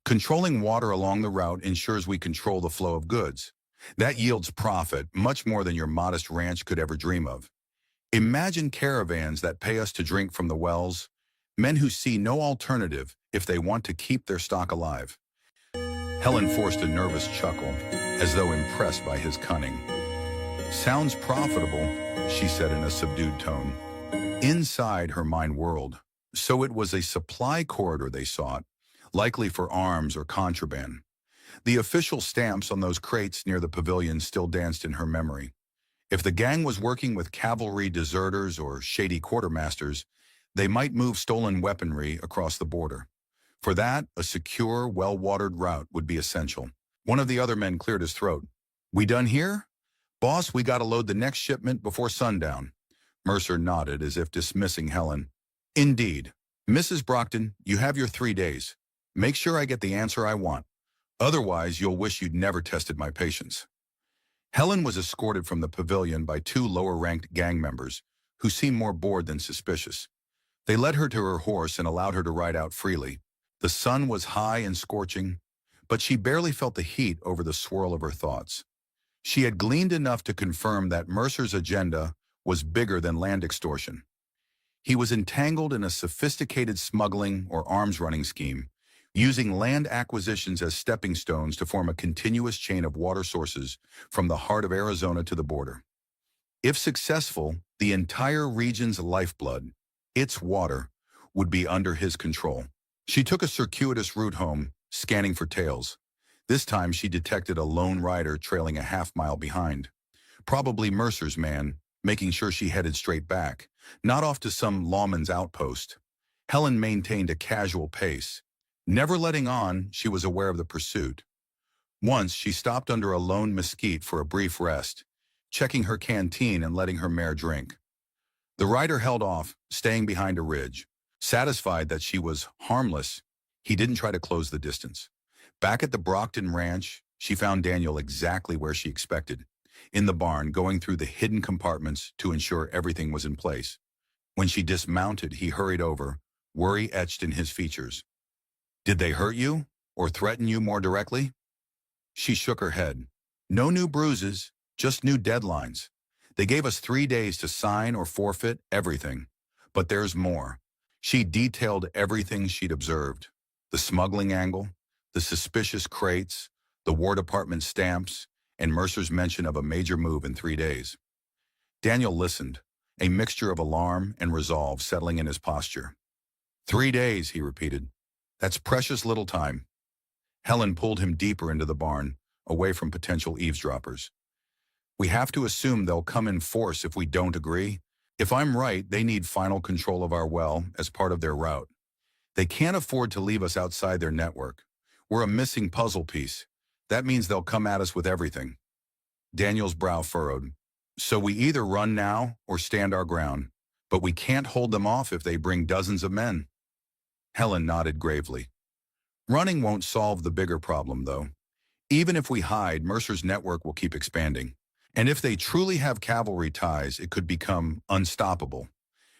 Controlling water along the route ensures we control the flow of goods. That yields profit, much more than your modest ranch could ever dream of. Imagine caravans that pay us to drink from the wells, men who see no alternative if they want to keep their stock alive. Helen forced a nervous chuckle, as though impressed by his cunning. Sounds profitable, she said in a subdued tone. Inside, her mind whirled. So it was a supply corridor they sought, likely for arms or contraband. The official stamps on those crates near the pavilion still danced in her memory. If the gang was working with cavalry deserters or shady quartermasters, they might move stolen weaponry across the border. For that, a secure, well-watered route would be essential. One of the other men cleared his throat. We done here? Boss, we gotta load the next shipment before sundown. Mercer nodded as if dismissing Helen. Indeed. Mrs. Brockton, you have your 3 days. Make sure I get the answer I want. Otherwise, you'll wish you'd never tested my patience. Helen was escorted from the pavilion by 2 lower-ranked gang members, who seemed more bored than suspicious. They led her to her horse and allowed her to ride out freely. The sun was high and scorching, but she barely felt the heat over the swirl of her thoughts. She had gleaned enough to confirm that Mercer's agenda was bigger than land extortion. He was entangled in a sophisticated smuggling or arms-running scheme, using land acquisitions as stepping stones to form a continuous chain of water sources from the heart of Arizona to the border. If successful, the entire region's lifeblood, its water, would be under his control. She took a circuitous route home, scanning for tails. This time she detected a lone rider trailing a half-mile behind. Probably Mercer's man, making sure she headed straight back, not off to some lawman's outpost. Helen maintained a casual pace. Never letting on, she was aware of the pursuit. Once she stopped under a lone mesquite for a brief rest, checking her canteen and letting her mare drink. The rider held off, staying behind a ridge. Satisfied that she was harmless, he didn't try to close the distance. Back at the Brockton Ranch, she found Daniel exactly where she expected, in the barn, going through the hidden compartments to ensure everything was in place. When she dismounted, he hurried over, worry etched in his features. "Did they hurt you, or threaten you more directly?" She shook her head. "No new bruises, just new deadlines. They gave us 3 days to sign or forfeit everything. But there's more." She detailed everything she'd observed. The smuggling angle, the suspicious crates, the War Department stamps, and Mercer's mention of a major move in 3 days. Daniel listened, a mixture of alarm and resolve settling in his posture. 3 days, he repeated. That's precious little time. Helen pulled him deeper into the barn, away from potential eavesdroppers. "We have to assume they'll come in force if we don't agree. If I'm right, they need final control of our well as part of their route. They can't afford to leave us outside their network. We're a missing puzzle piece. That means they'll come at us with everything." Daniel's brow furrowed. "So we either run now or stand our ground, but we can't hold them off if they bring dozens of men." Helen nodded gravely. "Running won't solve the bigger problem, though. Even if we hide, Mercer's network will keep expanding. And if they truly have cavalry ties, it could become unstoppable.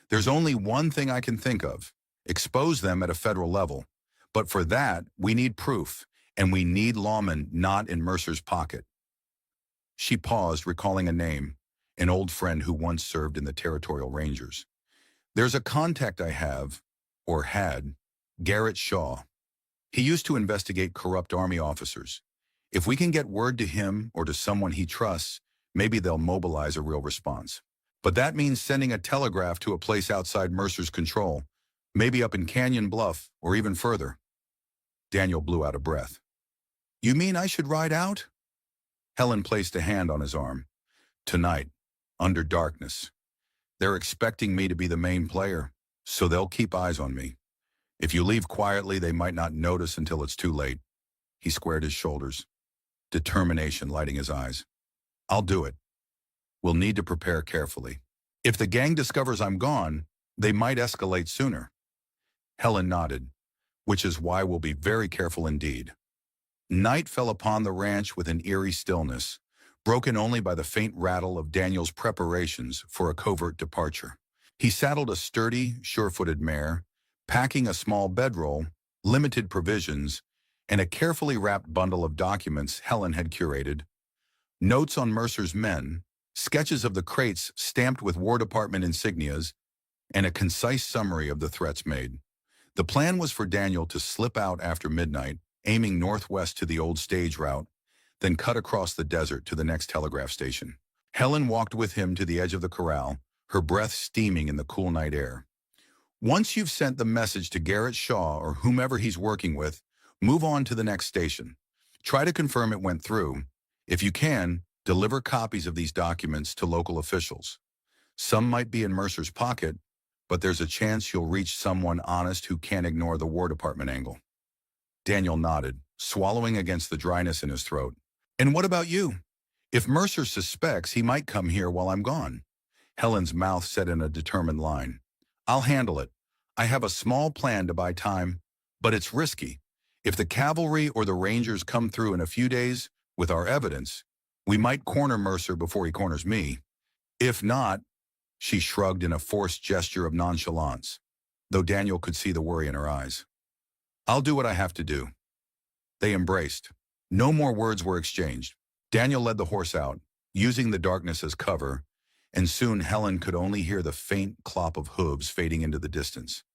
There's only one thing I can think of: expose them at a federal level. But for that, we need proof, and we need lawmen not in Mercer's pocket." She paused, recalling a name, an old friend who once served in the Territorial Rangers. "There's a contact I have, or had, Garrett Shaw. He used to investigate corrupt Army officers. If we can get word to him or to someone he trusts, maybe they'll mobilize a real response. But that means sending a telegraph to a place outside Mercer's control, maybe up in Canyon Bluff or even further." Daniel blew out a breath. "You mean I should ride out?" Helen placed a hand on his arm. "Tonight, under darkness. They're expecting me to be the main player, so they'll keep eyes on me. If you leave quietly, they might not notice until it's too late." He squared his shoulders, determination lighting his eyes. "I'll do it. We'll need to prepare carefully. If the gang discovers I'm gone, they might escalate sooner." Helen nodded, "Which is why we'll be very careful indeed." Night fell upon the ranch with an eerie stillness, broken only by the faint rattle of Daniel's preparations for a covert departure. He saddled a sturdy, sure-footed mare, packing a small bedroll, limited provisions, and a carefully wrapped bundle of documents Helen had curated. Notes on Mercer's men, sketches of the crates stamped with War Department insignias, and a concise summary of the threats made. The plan was for Daniel to slip out after midnight, aiming northwest to the old stage route, then cut across the desert to the next telegraph station. Helen walked with him to the edge of the corral, her breath steaming in the cool night air. "Once you've sent the message to Garrett Shaw or whomever he's working with, move on to the next station. Try to confirm it went through. If you can, deliver copies of these documents to local officials. Some might be in Mercer's pocket, but there's a chance you'll reach someone honest who can't ignore the War Department angle." Daniel nodded, swallowing against the dryness in his throat. "And what about you? If Mercer suspects, he might come here while I'm gone." Helen's mouth set in a determined line. "I'll handle it. I have a small plan to buy time, but it's risky. If the cavalry or the Rangers come through in a few days with our evidence, we might corner Mercer before he corners me. If not," she shrugged in a forced gesture of nonchalance, though Daniel could see the worry in her eyes. "I'll do what I have to do." They embraced. No more words were exchanged. Daniel led the horse out, using the darkness as cover, and soon Helen could only hear the faint clop of hooves fading into the distance.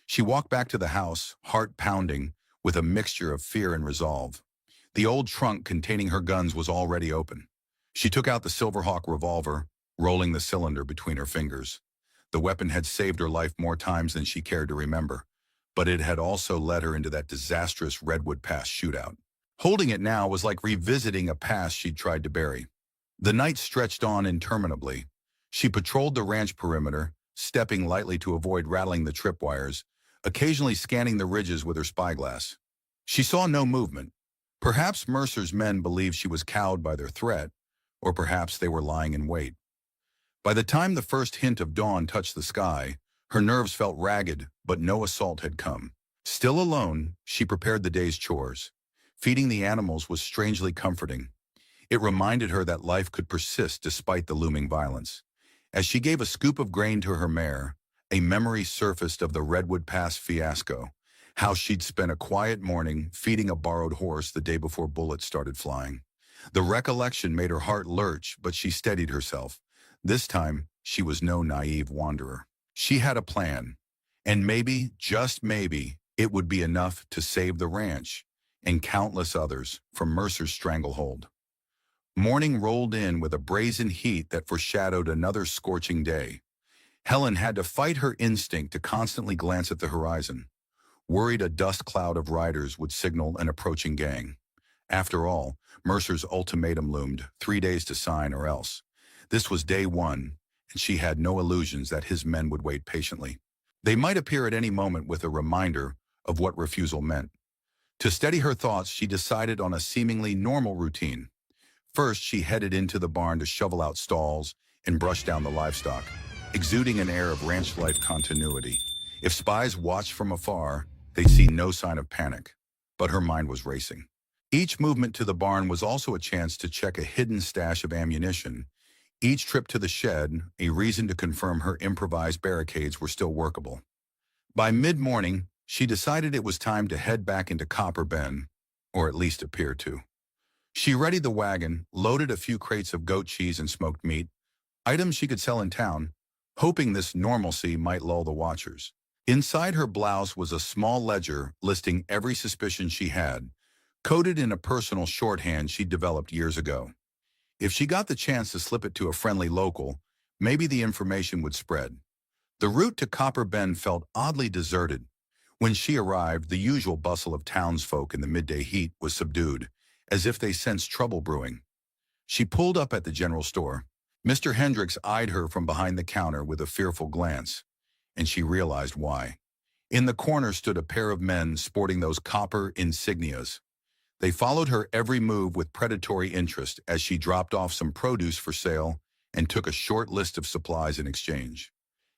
She walked back to the house, heart pounding, with a mixture of fear and resolve. The old trunk containing her guns was already open. She took out the Silverhawk revolver, rolling the cylinder between her fingers. The weapon had saved her life more times than she cared to remember, but it had also led her into that disastrous Redwood Pass shootout. Holding it now was like revisiting a past she'd tried to bury. The night stretched on interminably. She patrolled the ranch perimeter, stepping lightly to avoid rattling the tripwires, occasionally scanning the ridges with her spyglass. She saw no movement. Perhaps Mercer's men believed she was cowed by their threat, or perhaps they were lying in wait. By the time the first hint of dawn touched the sky, her nerves felt ragged, but no assault had come. Still alone, she prepared the day's chores. Feeding the animals was strangely comforting. It reminded her that life could persist despite the looming violence. As she gave a scoop of grain to her mare, a memory surfaced of the Redwood Pass fiasco, how she'd spent a quiet morning feeding a borrowed horse the day before bullets started flying. The recollection made her heart lurch, but she steadied herself. This time, she was no naive wanderer. She had a plan, and maybe, just maybe, it would be enough to save the ranch and countless others from Mercer's stranglehold. Morning rolled in with a brazen heat that foreshadowed another scorching day. Helen had to fight her instinct to constantly glance at the horizon, worried a dust cloud of riders would signal an approaching gang. After all, Mercer's ultimatum loomed, 3 days to sign or else. This was day one, and she had no illusions that his men would wait patiently. They might appear at any moment with a reminder of what refusal meant. To steady her thoughts, she decided on a seemingly normal routine. First, she headed into the barn to shovel out stalls and brush down the livestock, exuding an air of ranch life continuity. If spies watched from afar, they'd see no sign of panic, but her mind was racing. Each movement to the barn was also a chance to check a hidden stash of ammunition. Each trip to the shed, a reason to confirm her improvised barricades were still workable. By mid-morning, she decided it was time to head back into Copper Bend, or at least appear to. She readied the wagon, loaded a few crates of goat cheese and smoked meat, items she could sell in town, hoping this normalcy might lull the watchers. Inside her blouse was a small ledger listing every suspicion she had, coded in a personal shorthand she'd developed years ago. If she got the chance to slip it to a friendly local, maybe the information would spread. The route to Copper Bend felt oddly deserted. When she arrived, the usual bustle of townsfolk in the midday heat was subdued, as if they sensed trouble brewing. She pulled up at the general store. Mr. Hendricks eyed her from behind the counter with a fearful glance, and she realized why. In the corner stood a pair of men sporting those copper insignias. They followed her every move with predatory interest as she dropped off some produce for sale and took a short list of supplies in exchange.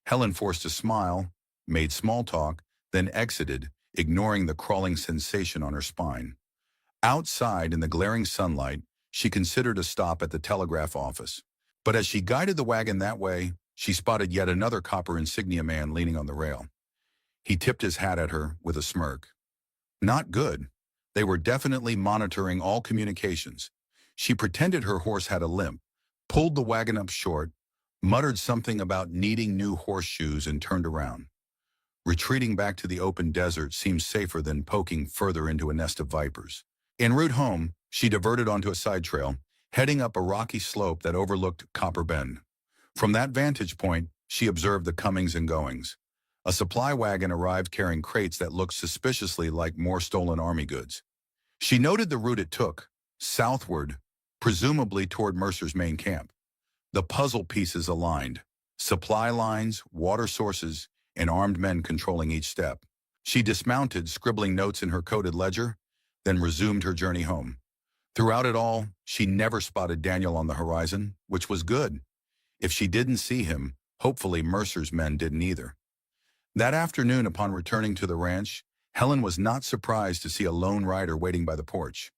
Helen forced a smile, made small talk, then exited, ignoring the crawling sensation on her spine. Outside, in the glaring sunlight, she considered a stop at the telegraph office. But as she guided the wagon that way, she spotted yet another copper insignia man leaning on the rail. He tipped his hat at her with a smirk. Not good. They were definitely monitoring all communications. She pretended her horse had a limp, pulled the wagon up short, muttered something about needing new horseshoes and turned around. Retreating back to the open desert seemed safer than poking further into a nest of vipers. En route home, she diverted onto a side trail, heading up a rocky slope that overlooked Copper Bend. From that vantage point, she observed the comings and goings. A supply wagon arrived carrying crates that looked suspiciously like more stolen army goods. She noted the route it took, southward, presumably toward Mercer's main camp. The puzzle pieces aligned: supply lines, water sources, and armed men controlling each step. She dismounted, scribbling notes in her coded ledger, then resumed her journey home. Throughout it all, she never spotted Daniel on the horizon, which was good. If she didn't see him, hopefully Mercer's men didn't either. That afternoon, upon returning to the ranch, Helen was not surprised to see a lone rider waiting by the porch.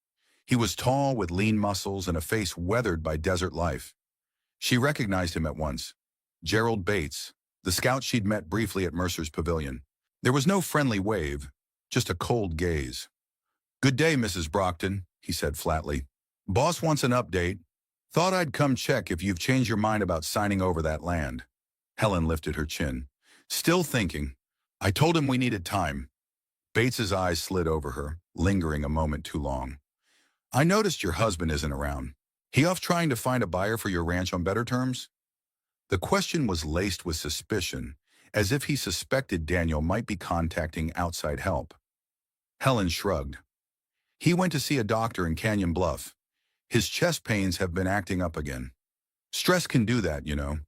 He was tall, with lean muscles and a face weathered by desert life. She recognized him at once. Gerald Bates, the scout she'd met briefly at Mercer's pavilion. There was no friendly wave, just a cold gaze. "Good day, Mrs. Brockton," he said flatly. Boss wants an update. Thought I'd come check if you've changed your mind about signing over that land. Helen lifted her chin. Still thinking. I told him we needed time. Bates's eyes slid over her, lingering a moment too long. I noticed your husband isn't around. He off trying to find a buyer for your ranch on better terms? The question was laced with suspicion, as if he suspected Daniel might be contacting outside help. Helen shrugged. He went to see a doctor in Canyon Bluff. His chest pains have been acting up again. Stress can do that, you know.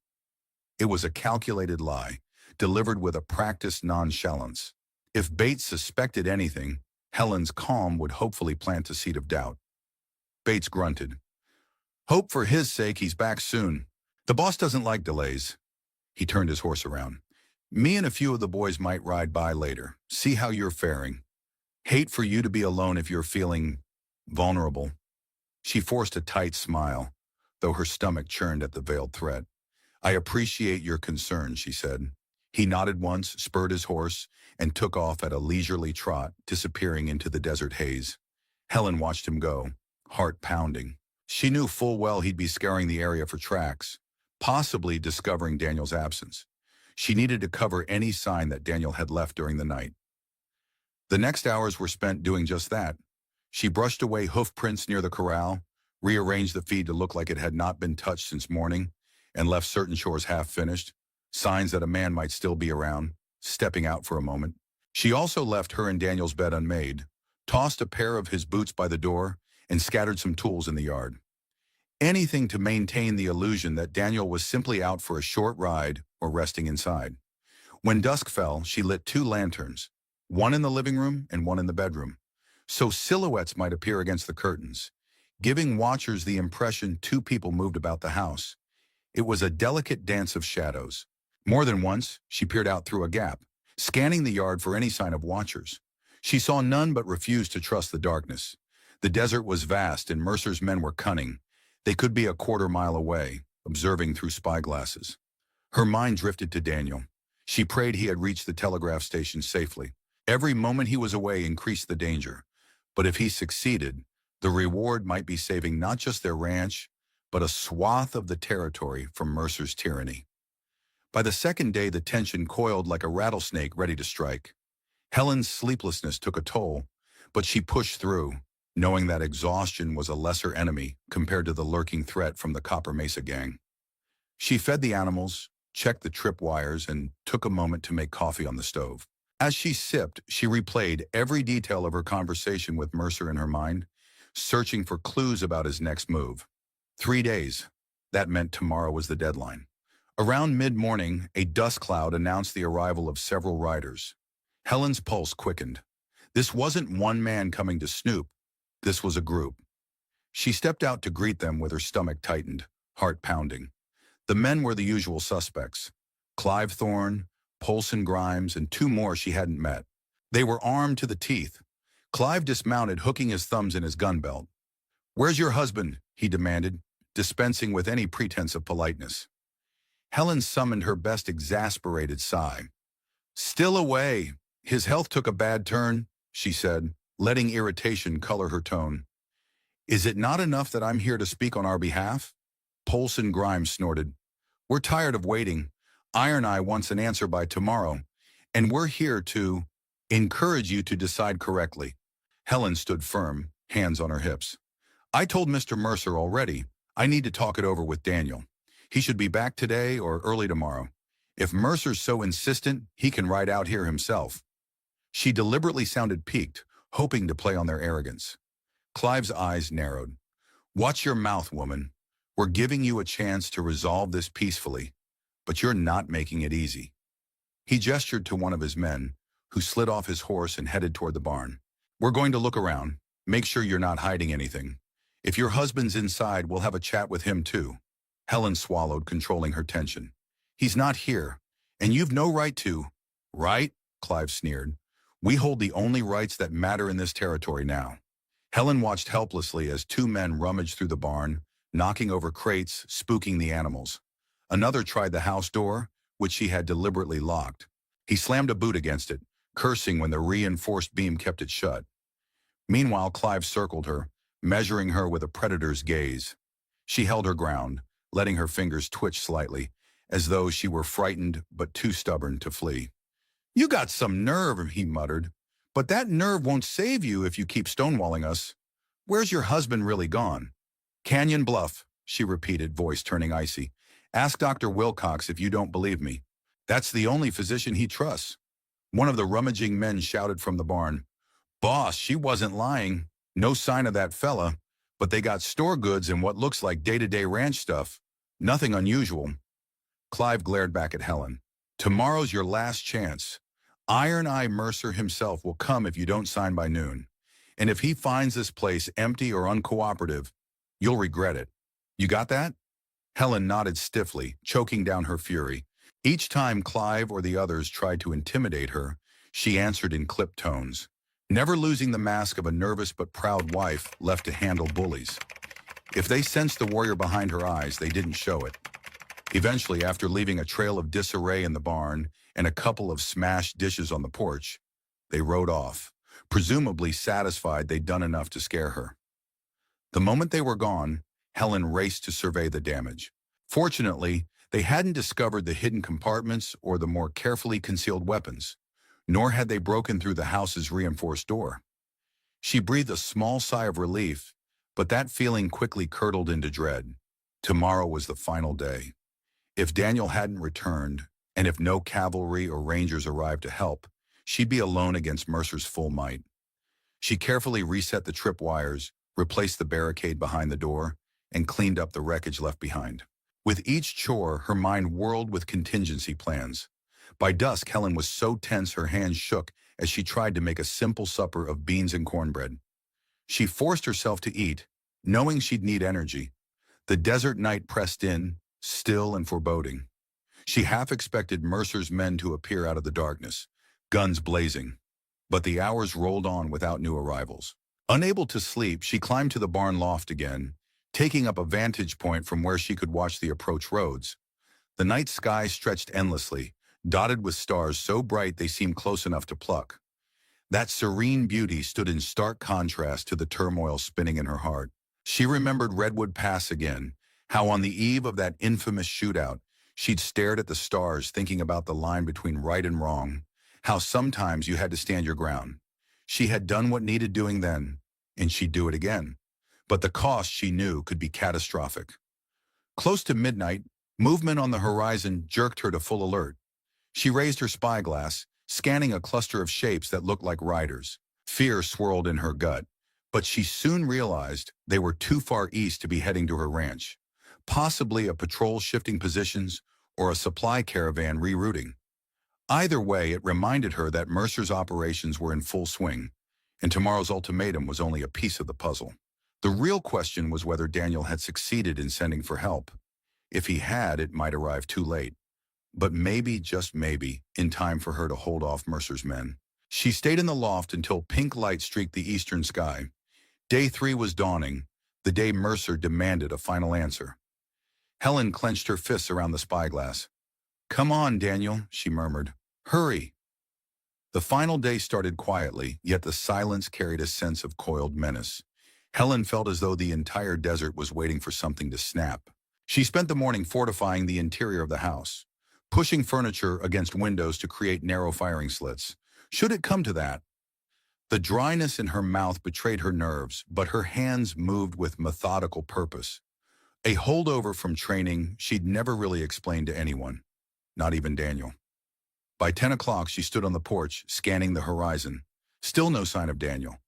It was a calculated lie, delivered with a practiced nonchalance. If Bates suspected anything, Helen's calm would hopefully plant a seed of doubt. Bates grunted. Hope for his sake he's back soon. The boss doesn't like delays. He turned his horse around. Me and a few of the boys might ride by later, see how you're faring. Hate for you to be alone if you're feeling vulnerable. She forced a tight smile, though her stomach churned at the veiled threat. I appreciate your concern, she said. He nodded once, spurred his horse, and took off at a leisurely trot, disappearing into the desert haze. Helen watched him go, heart pounding. She knew full well he'd be scouring the area for tracks, possibly discovering Daniel's absence. She needed to cover any sign that Daniel had left during the night. The next hours were spent doing just that. She brushed away hoof prints near the corral, rearranged the feed to look like it had not been touched since morning, and left certain chores half-finished, signs that a man might still be around, stepping out for a moment. She also left her and Daniel's bed unmade, tossed a pair of his boots by the door, and scattered some tools in the yard. Anything to maintain the illusion that Daniel was simply out for a short ride or resting inside. When dusk fell, she lit 2 lanterns, one in the living room and one in the bedroom, so silhouettes might appear against the curtains, giving watchers the impression 2 people moved about the house. It was a delicate dance of shadows. More than once, she peered out through a gap, scanning the yard for any sign of watchers. She saw none but refused to trust the darkness. The desert was vast and Mercer's men were cunning. They could be a quarter mile away, observing through spyglasses. Her mind drifted to Daniel. She prayed he had reached the telegraph station safely. Every moment he was away increased the danger. But if he succeeded, the reward might be saving not just their ranch, but a swath of the territory from Mercer's tyranny. By the second day, the tension coiled like a rattlesnake ready to strike. Helen's sleeplessness took a toll, but she pushed through, knowing that exhaustion was a lesser enemy compared to the lurking threat from the Copper Mesa gang. She fed the animals, checked the tripwires, and took a moment to make coffee on the stove. As she sipped, she replayed every detail of her conversation with Mercer in her mind, searching for clues about his next move. 3 days. That meant tomorrow was the deadline. Around mid-morning, a dust cloud announced the arrival of several riders. Helen's pulse quickened. This wasn't one man coming to snoop. This was a group. She stepped out to greet them with her stomach tightened, heart pounding. The men were the usual suspects. Clive Thorne, Polson Grimes, and 2 more she hadn't met. They were armed to the teeth. Clive dismounted, hooking his thumbs in his gun belt. "Where's your husband?" he demanded, dispensing with any pretense of politeness. Helen summoned her best exasperated sigh. "Still away. His health took a bad turn," she said, letting irritation color her tone. "Is it not enough that I'm here to speak on our behalf?" Polson Grimes snorted. "We're tired of waiting. Iron Eye wants an answer by tomorrow, and we're here to encourage you to decide correctly." Helen stood firm, hands on her hips. "I told Mr. Mercer already. I need to talk it over with Daniel. He should be back today or early tomorrow. If Mercer's so insistent, he can ride out here himself." She deliberately sounded piqued, hoping to play on their arrogance. Clive's eyes narrowed. "Watch your mouth, woman. We're giving you a chance to resolve this peacefully, but you're not making it easy." He gestured to one of his men, who slid off his horse and headed toward the barn. "We're going to look around. Make sure you're not hiding anything. If your husband's inside, we'll have a chat with him too." Helen swallowed, controlling her tension. "He's not here, and you've no right to." "Right?" Clive sneered. "We hold the only rights that matter in this territory now." Helen watched helplessly as 2 men rummaged through the barn, knocking over crates, spooking the animals. Another tried the house door, which she had deliberately locked. He slammed a boot against it, cursing when the reinforced beam kept it shut. Meanwhile, Clive circled her, measuring her with a predator's gaze. She held her ground, letting her fingers twitch slightly, as though she were frightened but too stubborn to flee. "You got some nerve," he muttered. "But that nerve won't save you if you keep stonewalling us. Where's your husband really gone?" "Canyon Bluff," she repeated, voice turning icy. "Ask Dr. Wilcox if you don't believe me. That's the only physician he trusts." One of the rummaging men shouted from the barn, "Boss, she wasn't lying. No sign of that fella, but they got store goods and what looks like day-to-day ranch stuff. Nothing unusual." Clive glared back at Helen. "Tomorrow's your last chance. Iron Eye Mercer himself will come if you don't sign by noon. And if he finds this place empty or uncooperative, you'll regret it. You got that?" Helen nodded stiffly, choking down her fury. Each time Clive or the others tried to intimidate her, she answered in clipped tones, never losing the mask of a nervous but proud wife left to handle bullies. If they sensed the warrior behind her eyes, they didn't show it. Eventually, after leaving a trail of disarray in the barn and a couple of smashed dishes on the porch, they rode off, presumably satisfied they'd done enough to scare her. The moment they were gone, Helen raced to survey the damage. Fortunately, they hadn't discovered the hidden compartments or the more carefully concealed weapons, nor had they broken through the house's reinforced door. She breathed a small sigh of relief, but that feeling quickly curdled into dread. Tomorrow was the final day. If Daniel hadn't returned, and if no cavalry or rangers arrived to help, she'd be alone against Mercer's full might. She carefully reset the tripwires, replaced the barricade behind the door, and cleaned up the wreckage left behind. With each chore, her mind whirled with contingency plans. By dusk, Helen was so tense her hands shook as she tried to make a simple supper of beans and cornbread. She forced herself to eat, knowing she'd need energy. The desert night pressed in, still and foreboding. She half expected Mercer's men to appear out of the darkness, guns blazing. But the hours rolled on without new arrivals. Unable to sleep, she climbed to the barn loft again, taking up a vantage point from where she could watch the approach roads. The night sky stretched endlessly, dotted with stars so bright they seemed close enough to pluck. That serene beauty stood in stark contrast to the turmoil spinning in her heart. She remembered Redwood Pass again, how on the eve of that infamous shootout, she'd stared at the stars thinking about the line between right and wrong, how sometimes you had to stand your ground. She had done what needed doing then, and she'd do it again. But the cost, she knew, could be catastrophic. Close to midnight, movement on the horizon jerked her to full alert. She raised her spyglass, scanning a cluster of shapes that looked like riders. Fear swirled in her gut, but she soon realized they were too far east to be heading to her ranch. Possibly a patrol shifting positions or a supply caravan rerouting. Either way, it reminded her that Mercer's operations were in full swing, and tomorrow's ultimatum was only a piece of the puzzle. The real question was whether Daniel had succeeded in sending for help. If he had, it might arrive too late. But maybe, just maybe, in time for her to hold off Mercer's men. She stayed in the loft until pink light streaked the eastern sky. Day 3 was dawning, the day Mercer demanded a final answer. Helen clenched her fists around the spyglass. "Come on, Daniel," she murmured. "Hurry." The final day started quietly, yet the silence carried a sense of coiled menace. Helen felt as though the entire desert was waiting for something to snap. She spent the morning fortifying the interior of the house, pushing furniture against windows to create narrow firing slits. Should it come to that? The dryness in her mouth betrayed her nerves, but her hands moved with methodical purpose. A holdover from training she'd never really explained to anyone, not even Daniel. By 10 o'clock, she stood on the porch, scanning the horizon. Still no sign of Daniel.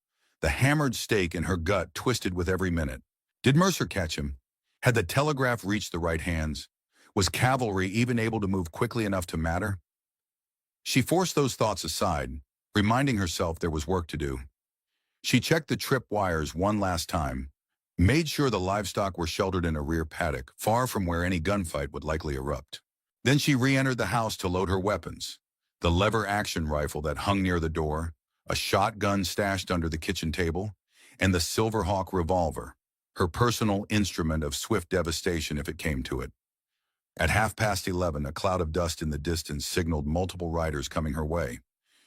The hammered stake in her gut twisted with every minute. Did Mercer catch him? Had the telegraph reached the right hands? Was cavalry even able to move quickly enough to matter? She forced those thoughts aside, reminding herself there was work to do. She checked the trip wires one last time, made sure the livestock were sheltered in a rear paddock, far from where any gunfight would likely erupt. Then she re-entered the house to load her weapons. The lever-action rifle that hung near the door, a shotgun stashed under the kitchen table, and the Silverhawk revolver, her personal instrument of swift devastation if it came to it. At 11:30, a cloud of dust in the distance signaled multiple riders coming her way.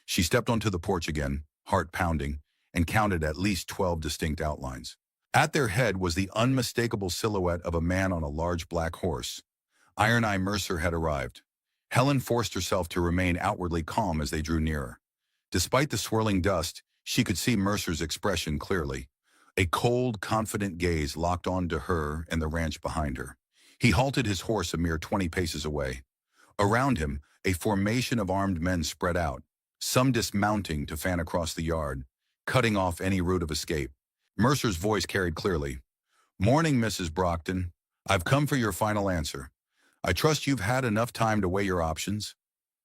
She stepped onto the porch again, heart pounding, and counted at least 12 distinct outlines. At their head was the unmistakable silhouette of a man on a large black horse. Iron Eye Mercer had arrived. Helen forced herself to remain outwardly calm as they drew nearer. Despite the swirling dust, she could see Mercer's expression clearly. A cold, confident gaze locked on to her and the ranch behind her. He halted his horse a mere 20 paces away. Around him, a formation of armed men spread out, some dismounting to fan across the yard, cutting off any route of escape. Mercer's voice carried clearly. "Morning, Mrs. Brockton. I've come for your final answer. I trust you've had enough time to weigh your options."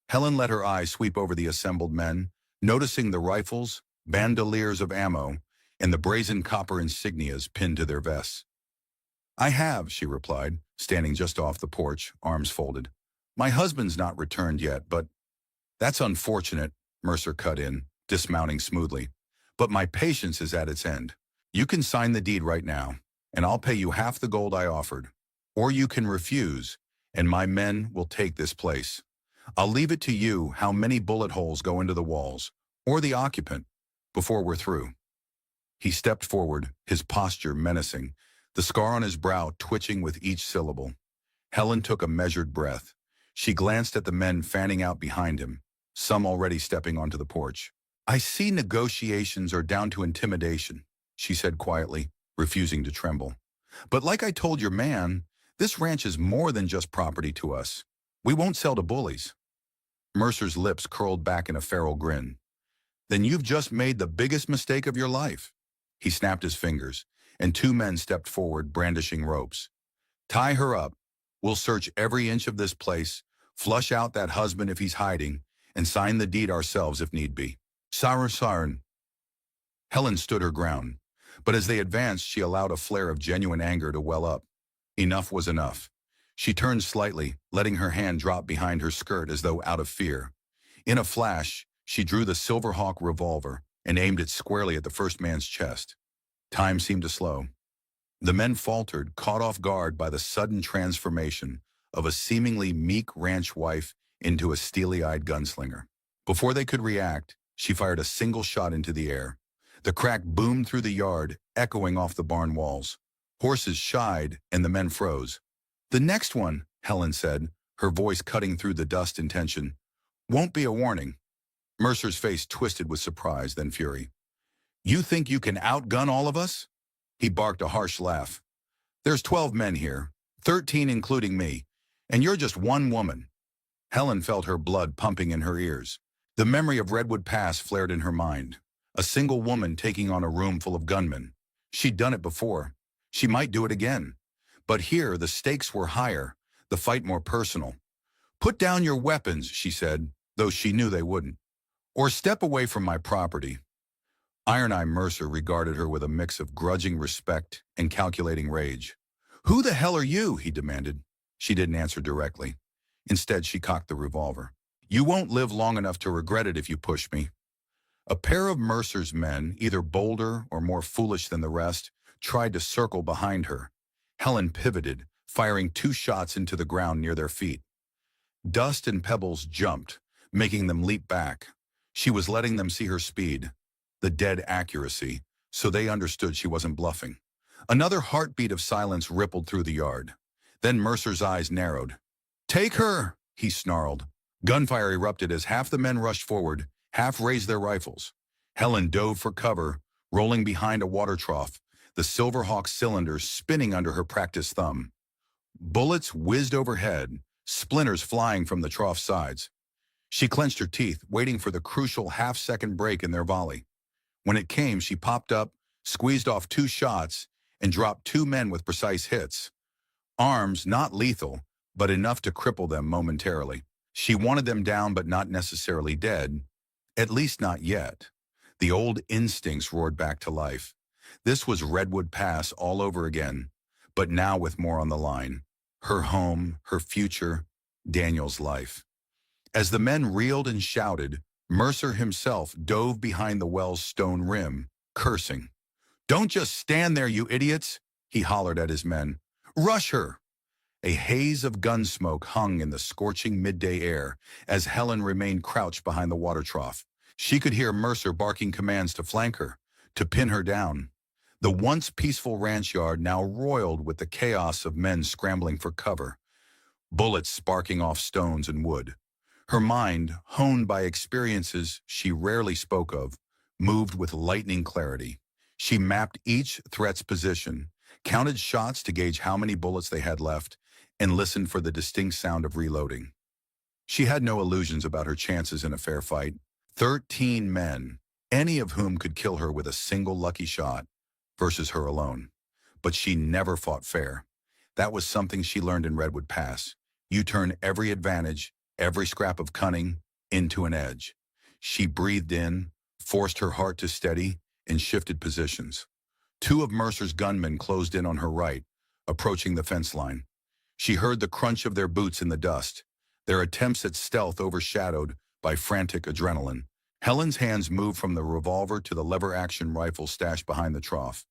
Helen let her eyes sweep over the assembled men, noticing the rifles, bandoliers of ammo, and the brazen copper insignias pinned to their vests. "I have," she replied, standing just off the porch, arms folded. "My husband's not returned yet, but—" "That's unfortunate," Mercer cut in, dismounting smoothly. "But my patience is at its end. You can sign the deed right now, and I'll pay you half the gold I offered. Or you can refuse, and my men will take this place. I'll leave it to you how many bullet holes go into the walls, or the occupant, before we're through." He stepped forward, his posture menacing, the scar on his brow twitching with each syllable. Helen took a measured breath. She glanced at the men fanning out behind him, some already stepping onto the porch. "I see negotiations are down to intimidation," she said quietly, refusing to tremble. "But like I told your man, this ranch is more than just property to us. We won't sell to bullies." Mercer's lips curled back in a feral grin. "Then you've just made the biggest mistake of your life." He snapped his fingers, and two men stepped forward, brandishing ropes. "Tie her up. We'll search every inch of this place, flush out that husband if he's hiding, and sign the deed ourselves if need be. Saran." Helen stood her ground, but as they advanced, she allowed a flare of genuine anger to well up. Enough was enough. She turned slightly, letting her hand drop behind her skirt as though out of fear. In a flash, she drew the Silverhawk revolver and aimed it squarely at the first man's chest. Time seemed to slow. The men faltered, caught off guard by the sudden transformation of a seemingly meek ranch wife into a steely-eyed gunslinger. Before they could react, she fired a single shot into the air. The crack boomed through the yard, echoing off the barn walls. Horses shied, and the men froze. "The next one," Helen said, her voice cutting through the dust and tension, "won't be a warning." Mercer's face twisted with surprise, then fury. "You think you can outgun all of us?" He barked a harsh laugh. "There's 12 men here, 13 including me, and you're just one woman." Helen felt her blood pumping in her ears. The memory of Redwood Pass flared in her mind. A single woman taking on a room full of gunmen. She'd done it before. She might do it again. But here, the stakes were higher, the fight more personal. "Put down your weapons," she said, though she knew they wouldn't. "Or step away from my property." Iron Eye Mercer regarded her with a mix of grudging respect and calculating rage. "Who the hell are you?" he demanded. She didn't answer directly. Instead, she cocked the revolver. "You won't live long enough to regret it if you push me." A pair of Mercer's men, either bolder or more foolish than the rest, tried to circle behind her. Helen pivoted, firing 2 shots into the ground near their feet. Dust and pebbles jumped, making them leap back. She was letting them see her speed, the dead accuracy, so they understood she wasn't bluffing. Another heartbeat of silence rippled through the yard. Then Mercer's eyes narrowed. "Take her!" he snarled. Gunfire erupted as half the men rushed forward, half raised their rifles. Helen dove for cover, rolling behind a water trough, the Silverhawk cylinders spinning under her practiced thumb. Bullets whizzed overhead, splinters flying from the trough sides. She clenched her teeth, waiting for the crucial half-second break in their volley. When it came, she popped up, squeezed off 2 shots, and dropped 2 men with precise hits. Arms not lethal, but enough to cripple them momentarily. She wanted them down but not necessarily dead. At least not yet. The old instincts roared back to life. This was Redwood Pass all over again, but now with more on the line. Her home, her future, Daniel's life. As the men reeled and shouted, Mercer himself dove behind the well's stone rim, cursing. "Don't just stand there, you idiots!" he hollered at his men. "Rush her!" A haze of gun smoke hung in the scorching midday air as Helen remained crouched behind the water trough. She could hear Mercer barking commands to flank her, to pin her down. The once peaceful ranch yard now roiled with the chaos of men scrambling for cover, bullets sparking off stones and wood. Her mind, honed by experiences she rarely spoke of, moved with lightning clarity. She mapped each threat's position, counted shots to gauge how many bullets they had left, and listened for the distinct sound of reloading. She had no illusions about her chances in a fair fight. 13 men, any of whom could kill her with a single lucky shot, versus her alone. But she never fought fair. That was something she learned in Redwood Pass. You turn every advantage, every scrap of cunning, into an edge. She breathed in, forced her heart to steady, and shifted positions. Two of Mercer's gunmen closed in on her right, approaching the fence line. She heard the crunch of their boots in the dust, their attempts at stealth overshadowed by frantic adrenaline. Helen's hands moved from the revolver to the lever-action rifle stashed behind the trough.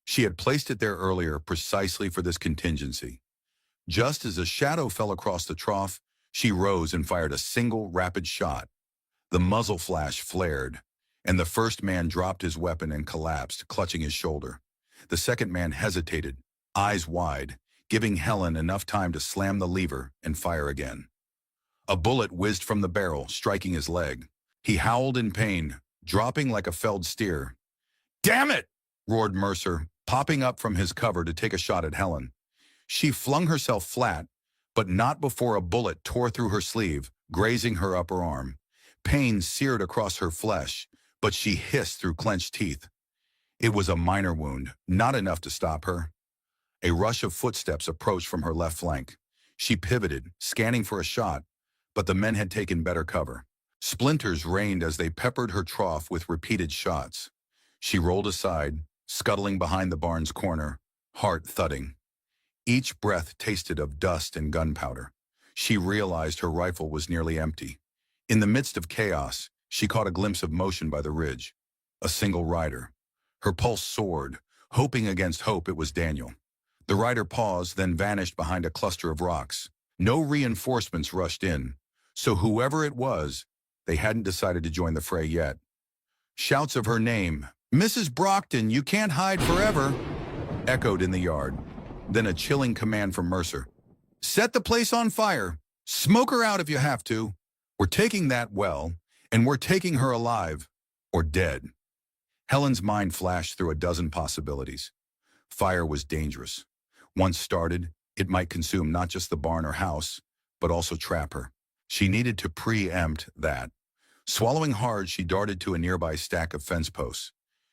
She had placed it there earlier precisely for this contingency. Just as a shadow fell across the trough, she rose and fired a single rapid shot. The muzzle flash flared, and the first man dropped his weapon and collapsed, clutching his shoulder. The second man hesitated, eyes wide, giving Helen enough time to slam the lever and fire again. A bullet whizzed from the barrel, striking his leg. He howled in pain, dropping like a felled steer. "Damn it!" roared Mercer, popping up from his cover to take a shot at Helen. She flung herself flat, but not before a bullet tore through her sleeve, grazing her upper arm. Pain seared across her flesh, but she hissed through clenched teeth. It was a minor wound, not enough to stop her. A rush of footsteps approached from her left flank. She pivoted, scanning for a shot, but the men had taken better cover. Splinters rained as they peppered her trough with repeated shots. She rolled aside, scuttling behind the barn's corner, heart thudding. Each breath tasted of dust and gunpowder. She realized her rifle was nearly empty. In the midst of chaos, she caught a glimpse of motion by the ridge. A single rider. Her pulse soared, hoping against hope it was Daniel. The rider paused, then vanished behind a cluster of rocks. No reinforcements rushed in, so whoever it was, they hadn't decided to join the fray yet. Shouts of her name, "Mrs. Brockton, you can't hide forever," echoed in the yard. Then a chilling command from Mercer. "Set the place on fire. Smoke her out if you have to. We're taking that well, and we're taking her alive, or dead." Helen's mind flashed through a dozen possibilities. Fire was dangerous. Once started, it might consume not just the barn or house, but also trap her. She needed to preempt that. Swallowing hard, she darted to a nearby stack of fence posts.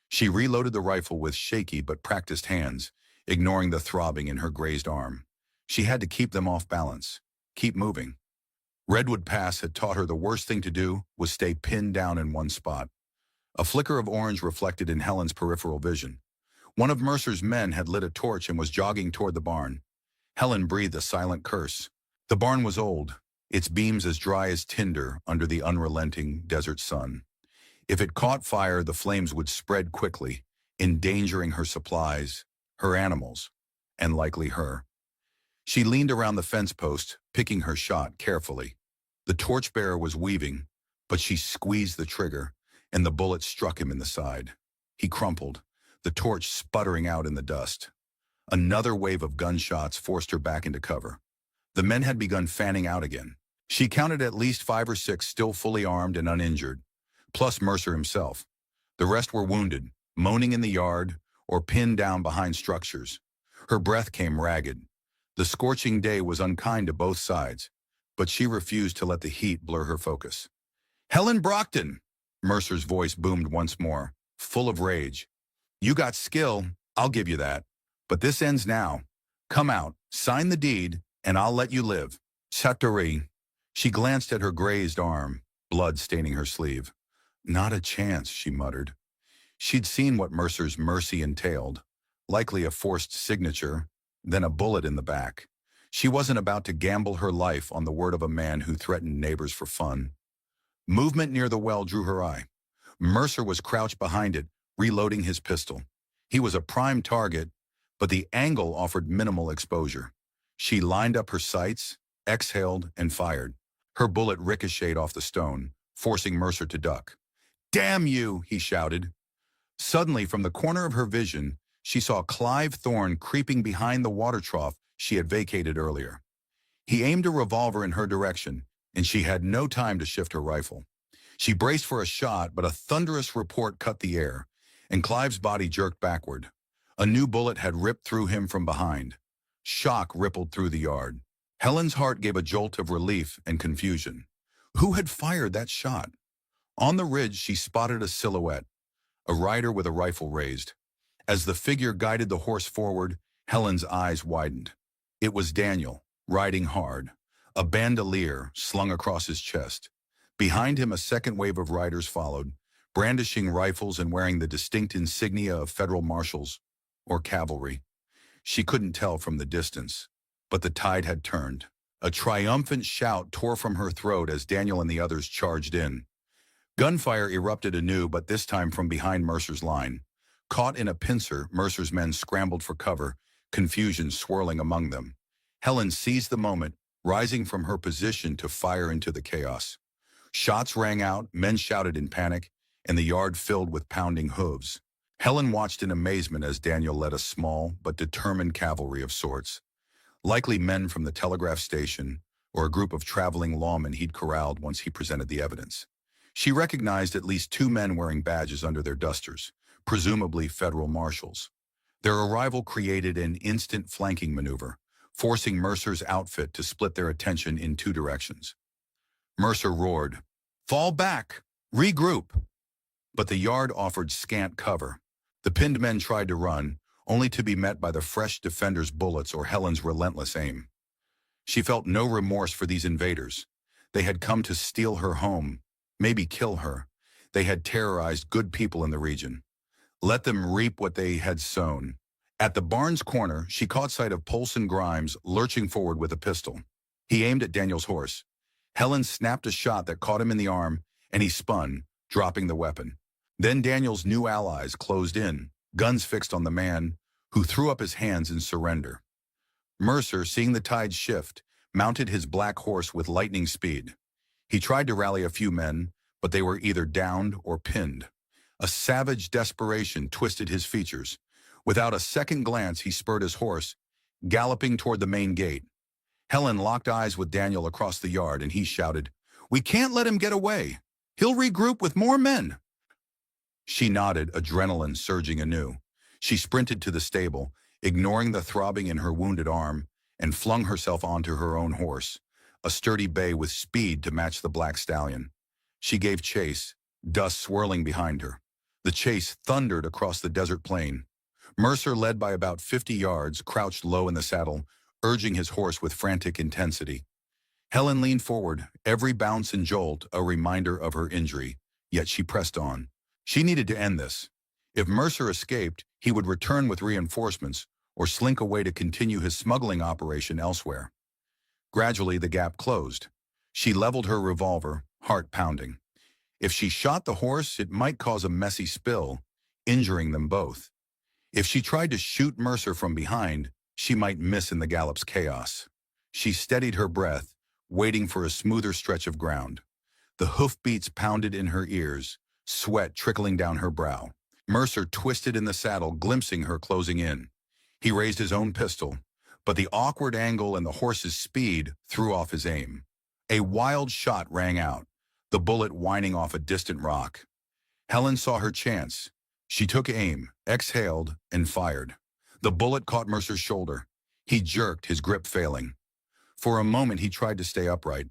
She reloaded the rifle with shaky but practiced hands, ignoring the throbbing in her grazed arm. She had to keep them off balance, keep moving. Redwood Pass had taught her the worst thing to do was stay pinned down in one spot. A flicker of orange reflected in Helen's peripheral vision. One of Mercer's men had lit a torch and was jogging toward the barn. Helen breathed a silent curse. The barn was old, its beams as dry as tinder under the unrelenting desert sun. If it caught fire, the flames would spread quickly, endangering her supplies, her animals, and likely her. She leaned around the fence post, picking her shot carefully. The torchbearer was weaving, but she squeezed the trigger, and the bullet struck him in the side. He crumpled, the torch sputtering out in the dust. Another wave of gunshots forced her back into cover. The men had begun fanning out again. She counted at least 5 or 6 still fully armed and uninjured, plus Mercer himself. The rest were wounded, moaning in the yard, or pinned down behind structures. Her breath came ragged. The scorching day was unkind to both sides, but she refused to let the heat blur her focus. "Helen Brockton!" Mercer's voice boomed once more, full of rage. "You got skill, I'll give you that. But this ends now. Come out, sign the deed, and I'll let you live. Satori." She glanced at her grazed arm, blood staining her sleeve. "Not a chance," she muttered. She'd seen what Mercer's mercy entailed, likely a forced signature, then a bullet in the back. She wasn't about to gamble her life on the word of a man who threatened neighbors for fun. Movement near the well drew her eye. Mercer was crouched behind it, reloading his pistol. He was a prime target, but the angle offered minimal exposure. She lined up her sights, exhaled, and fired. Her bullet ricocheted off the stone, forcing Mercer to duck. "Damn you!" he shouted. Suddenly, from the corner of her vision, she saw Clive Thorne creeping behind the water trough she had vacated earlier. He aimed a revolver in her direction, and she had no time to shift her rifle. She braced for a shot, but a thunderous report cut the air, and Clive's body jerked backward. A new bullet had ripped through him from behind. Shock rippled through the yard. Helen's heart gave a jolt of relief and confusion. Who had fired that shot? On the ridge, she spotted a silhouette, a rider with a rifle raised. As the figure guided the horse forward, Helen's eyes widened. It was Daniel, riding hard, a bandolier slung across his chest. Behind him, a second wave of riders followed, brandishing rifles and wearing the distinct insignia of federal marshals or cavalry. She couldn't tell from the distance, but the tide had turned. A triumphant shout tore from her throat as Daniel and the others charged in. Gunfire erupted anew, but this time from behind Mercer's line. Caught in a pincer, Mercer's men scrambled for cover, confusion swirling among them. Helen seized the moment, rising from her position to fire into the chaos. Shots rang out, men shouted in panic, and the yard filled with pounding hooves. Helen watched in amazement as Daniel led a small but determined cavalry of sorts. Likely men from the telegraph station or a group of traveling lawmen he'd corralled once he presented the evidence. She recognized at least 2 men wearing badges under their dusters, presumably federal marshals. Their arrival created an instant flanking maneuver, forcing Mercer's outfit to split their attention in 2 directions. Mercer roared, "Fall back! Regroup!" But the yard offered scant cover. The pinned men tried to run, only to be met by the fresh defenders' bullets or Helen's relentless aim. She felt no remorse for these invaders. They had come to steal her home, maybe kill her. They had terrorized good people in the region. Let them reap what they had sown. At the barn's corner, she caught sight of Polson Grimes lurching forward with a pistol. He aimed at Daniel's horse. Helen snapped a shot that caught him in the arm, and he spun, dropping the weapon. Then Daniel's new allies closed in, guns fixed on the man, who threw up his hands in surrender. Mercer, seeing the tide shift, mounted his black horse with lightning speed. He tried to rally a few men, but they were either downed or pinned. A savage desperation twisted his features. Without a second glance, he spurred his horse, galloping toward the main gate. Helen locked eyes with Daniel across the yard, and he shouted, "We can't let him get away. He'll regroup with more men." She nodded, adrenaline surging anew. She sprinted to the stable, ignoring the throbbing in her wounded arm, and flung herself onto her own horse, a sturdy bay with speed to match the black stallion. She gave chase, dust swirling behind her. The chase thundered across the desert plain. Mercer, led by about 50 yards, crouched low in the saddle, urging his horse with frantic intensity. Helen leaned forward, every bounce and jolt a reminder of her injury, yet she pressed on. She needed to end this. If Mercer escaped, he would return with reinforcements or slink away to continue his smuggling operation elsewhere. Gradually, the gap closed. She leveled her revolver, heart pounding. If she shot the horse, it might cause a messy spill, injuring them both. If she tried to shoot Mercer from behind, she might miss in the gallop's chaos. She steadied her breath, waiting for a smoother stretch of ground. The hoofbeats pounded in her ears, sweat trickling down her brow. Mercer twisted in the saddle, glimpsing her closing in. He raised his own pistol, but the awkward angle and the horse's speed threw off his aim. A wild shot rang out, the bullet whining off a distant rock. Helen saw her chance. She took aim, exhaled, and fired. The bullet caught Mercer's shoulder. He jerked, his grip failing. For a moment he tried to stay upright,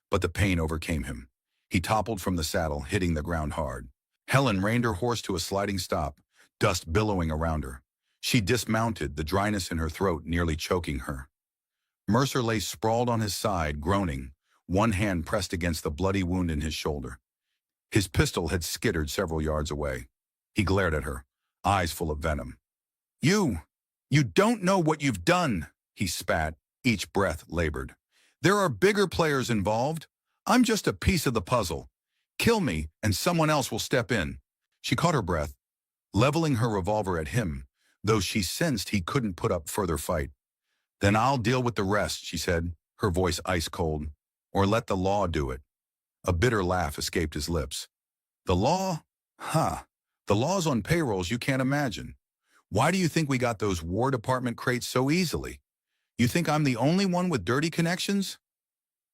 but the pain overcame him. He toppled from the saddle, hitting the ground hard. Helen reined her horse to a sliding stop, dust billowing around her. She dismounted, the dryness in her throat nearly choking her. Mercer lay sprawled on his side, groaning, one hand pressed against the bloody wound in his shoulder. His pistol had skittered several yards away. He glared at her, eyes full of venom. You don't know what you've done," he spat, each breath labored. "There are bigger players involved. I'm just a piece of the puzzle. Kill me, and someone else will step in." She caught her breath, leveling her revolver at him, though she sensed he couldn't put up further fight. "Then I'll deal with the rest," she said, her voice ice cold. "Or let the law do it." A bitter laugh escaped his lips. "The law? Huh. The law's on payrolls you can't imagine. Why do you think we got those War Department crates so easily? You think I'm the only one with dirty connections?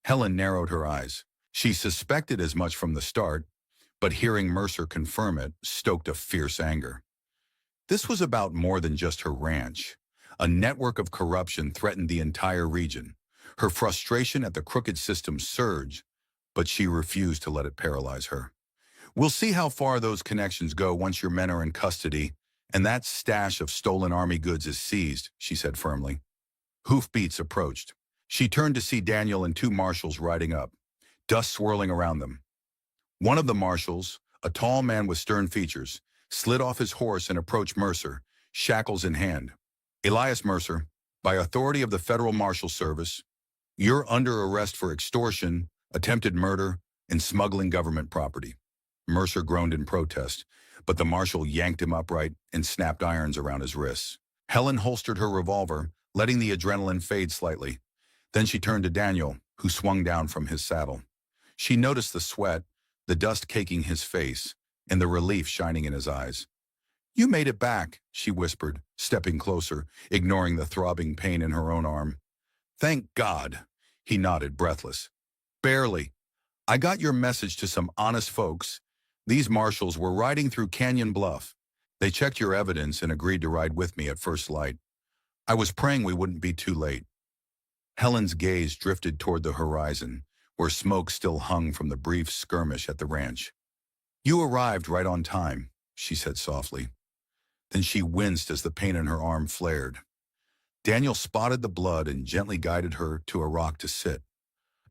Helen narrowed her eyes. She suspected as much from the start, but hearing Mercer confirm it stoked a fierce anger. This was about more than just her ranch. A network of corruption threatened the entire region. Her frustration at the crooked system surged, but she refused to let it paralyze her. We'll see how far those connections go once your men are in custody, and that stash of stolen army goods is seized, she said firmly. Hoofbeats approached. She turned to see Daniel and two marshals riding up, dust swirling around them. One of the marshals, a tall man with stern features, slid off his horse and approached Mercer, shackles in hand. Elias Mercer, by authority of the Federal Marshal Service, you're under arrest for extortion, attempted murder, and smuggling government property. Mercer groaned in protest, but the marshal yanked him upright and snapped irons around his wrists. Helen holstered her revolver, letting the adrenaline fade slightly. Then she turned to Daniel, who swung down from his saddle. She noticed the sweat, the dust caking his face, and the relief shining in his eyes. You made it back, she whispered, stepping closer, ignoring the throbbing pain in her own arm. Thank God, he nodded, breathless. Barely. I got your message to some honest folks. These marshals were riding through Canyon Bluff. They checked your evidence and agreed to ride with me at first light. I was praying we wouldn't be too late. Helen's gaze drifted toward the horizon, where smoke still hung from the brief skirmish at the ranch. You arrived right on time, she said softly. Then she winced as the pain in her arm flared. Daniel spotted the blood and gently guided her to a rock to sit.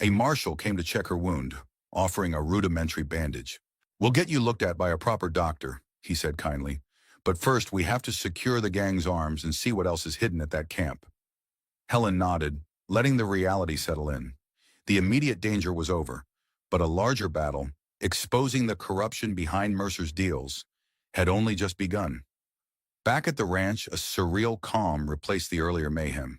A marshal came to check her wound, offering a rudimentary bandage. We'll get you looked at by a proper doctor, he said kindly. But first we have to secure the gang's arms and see what else is hidden at that camp. Helen nodded, letting the reality settle in. The immediate danger was over, but a larger battle, exposing the corruption behind Mercer's deals, had only just begun. Back at the ranch, a surreal calm replaced the earlier mayhem.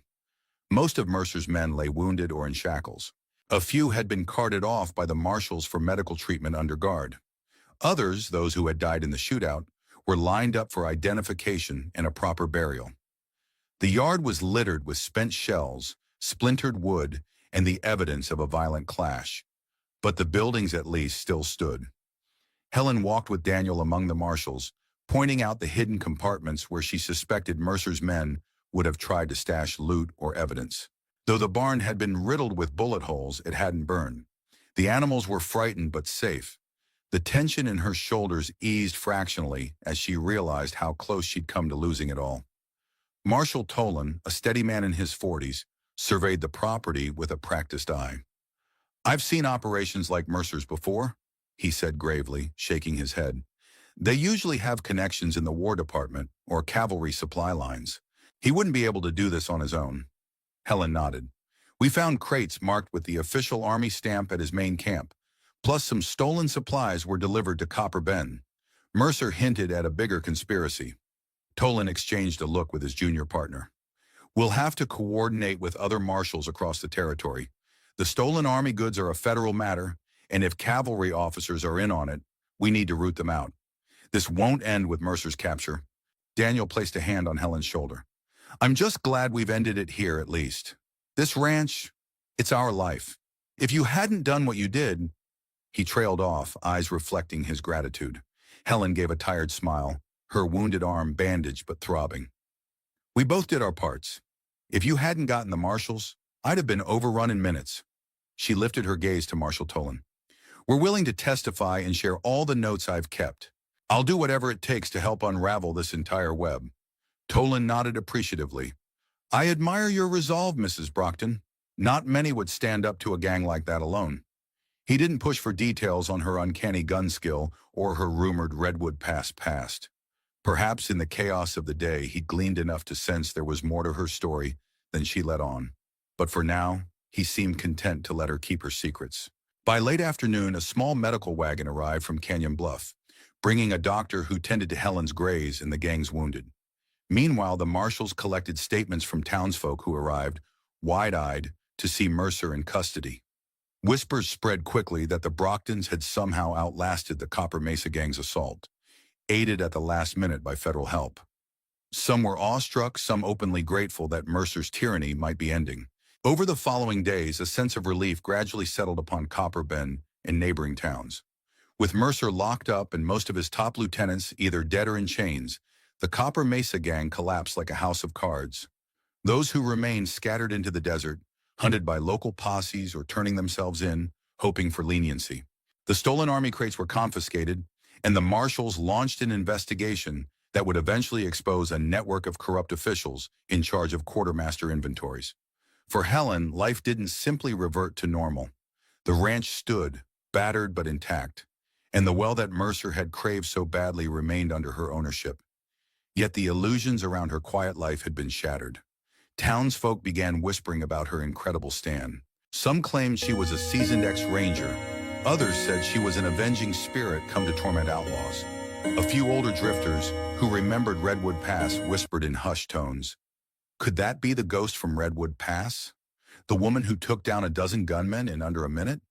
Most of Mercer's men lay wounded or in shackles. A few had been carted off by the marshals for medical treatment under guard. Others, those who had died in the shootout, were lined up for identification and a proper burial. The yard was littered with spent shells, splintered wood, and the evidence of a violent clash. But the buildings at least still stood. Helen walked with Daniel among the marshals, pointing out the hidden compartments where she suspected Mercer's men would have tried to stash loot or evidence. Though the barn had been riddled with bullet holes, it hadn't burned. The animals were frightened but safe. The tension in her shoulders eased fractionally as she realized how close she'd come to losing it all. Marshal Tolan, a steady man in his 40s, surveyed the property with a practiced eye. I've seen operations like Mercer's before, he said gravely, shaking his head. They usually have connections in the War Department or cavalry supply lines. He wouldn't be able to do this on his own. Helen nodded. We found crates marked with the official Army stamp at his main camp, plus some stolen supplies were delivered to Copper Bend. Mercer hinted at a bigger conspiracy. Tolan exchanged a look with his junior partner. We'll have to coordinate with other marshals across the territory. The stolen Army goods are a federal matter, and if cavalry officers are in on it, we need to root them out. This won't end with Mercer's capture. Daniel placed a hand on Helen's shoulder. I'm just glad we've ended it here at least. This ranch, it's our life. If you hadn't done what you did, he trailed off, eyes reflecting his gratitude. Helen gave a tired smile, her wounded arm bandaged but throbbing. We both did our parts. If you hadn't gotten the marshals, I'd have been overrun in minutes. She lifted her gaze to Marshal Tolan. We're willing to testify and share all the notes I've kept. I'll do whatever it takes to help unravel this entire web. Tolan nodded appreciatively. I admire your resolve, Mrs. Brockton. Not many would stand up to a gang like that alone. He didn't push for details on her uncanny gun skill or her rumored Redwood Pass past. Perhaps in the chaos of the day, he gleaned enough to sense there was more to her story than she let on. But for now, he seemed content to let her keep her secrets. By late afternoon, a small medical wagon arrived from Canyon Bluff, bringing a doctor who tended to Helen's grays and the gang's wounded. Meanwhile, the marshals collected statements from townsfolk who arrived, wide-eyed, to see Mercer in custody. Whispers spread quickly that the Brocktons had somehow outlasted the Copper Mesa gang's assault, aided at the last minute by federal help. Some were awestruck, some openly grateful that Mercer's tyranny might be ending. Over the following days, a sense of relief gradually settled upon Copper Bend and neighboring towns. With Mercer locked up and most of his top lieutenants either dead or in chains, the Copper Mesa gang collapsed like a house of cards. Those who remained scattered into the desert, hunted by local posses or turning themselves in, hoping for leniency. The stolen army crates were confiscated, and the marshals launched an investigation that would eventually expose a network of corrupt officials in charge of quartermaster inventories. For Helen, life didn't simply revert to normal. The ranch stood, battered but intact, and the well that Mercer had craved so badly remained under her ownership. Yet the illusions around her quiet life had been shattered. Townsfolk began whispering about her incredible stand. Some claimed she was a seasoned ex-ranger. Others said she was an avenging spirit come to torment outlaws. A few older drifters, who remembered Redwood Pass, whispered in hushed tones, "Could that be the ghost from Redwood Pass? The woman who took down a dozen gunmen in under a minute?"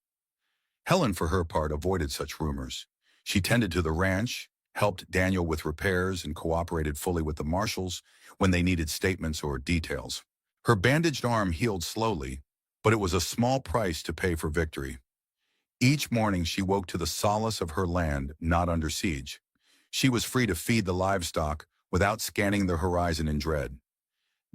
Helen, for her part, avoided such rumors. She tended to the ranch, helped Daniel with repairs, and cooperated fully with the marshals when they needed statements or details. Her bandaged arm healed slowly, but it was a small price to pay for victory. Each morning she woke to the solace of her land not under siege. She was free to feed the livestock without scanning the horizon in dread.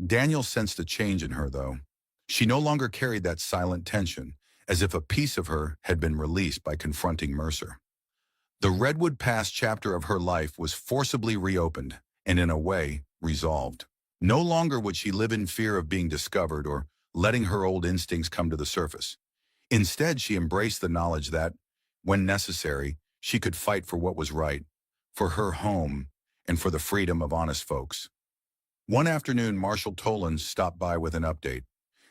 Daniel sensed a change in her, though. She no longer carried that silent tension, as if a piece of her had been released by confronting Mercer. The Redwood Pass chapter of her life was forcibly reopened, and in a way, resolved. No longer would she live in fear of being discovered or letting her old instincts come to the surface. Instead, she embraced the knowledge that, when necessary, she could fight for what was right, for her home, and for the freedom of honest folks. One afternoon, Marshal Toland stopped by with an update.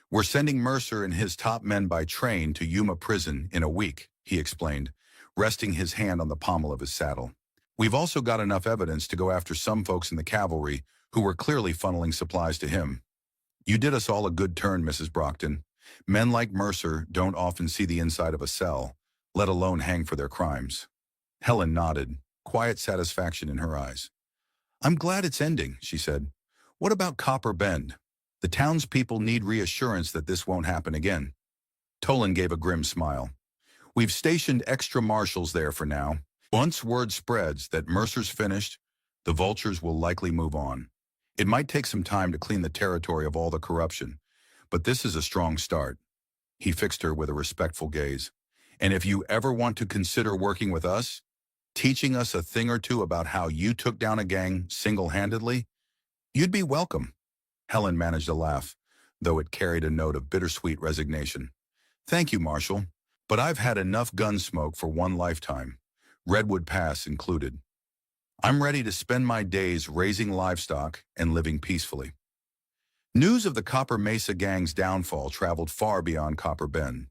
"We're sending Mercer and his top men by train to Yuma Prison in a week," he explained, resting his hand on the pommel of his saddle. "We've also got enough evidence to go after some folks in the cavalry who were clearly funneling supplies to him." "You did us all a good turn, Mrs. Brockton. Men like Mercer don't often see the inside of a cell, let alone hang for their crimes." Helen nodded, quiet satisfaction in her eyes. "I'm glad it's ending," she said. "What about Copper Bend? The townspeople need reassurance that this won't happen again." Toland gave a grim smile. "We've stationed extra marshals there for now. Once word spreads that Mercer's finished, the vultures will likely move on. It might take some time to clean the territory of all the corruption, but this is a strong start." He fixed her with a respectful gaze. "And if you ever want to consider working with us, teaching us a thing or two about how you took down a gang single-handedly, you'd be welcome." Helen managed a laugh, though it carried a note of bittersweet resignation. "Thank you, Marshal, but I've had enough gun smoke for one lifetime, Redwood Pass included. I'm ready to spend my days raising livestock and living peacefully." News of the Copper Mesa gang's downfall traveled far beyond Copper Bend.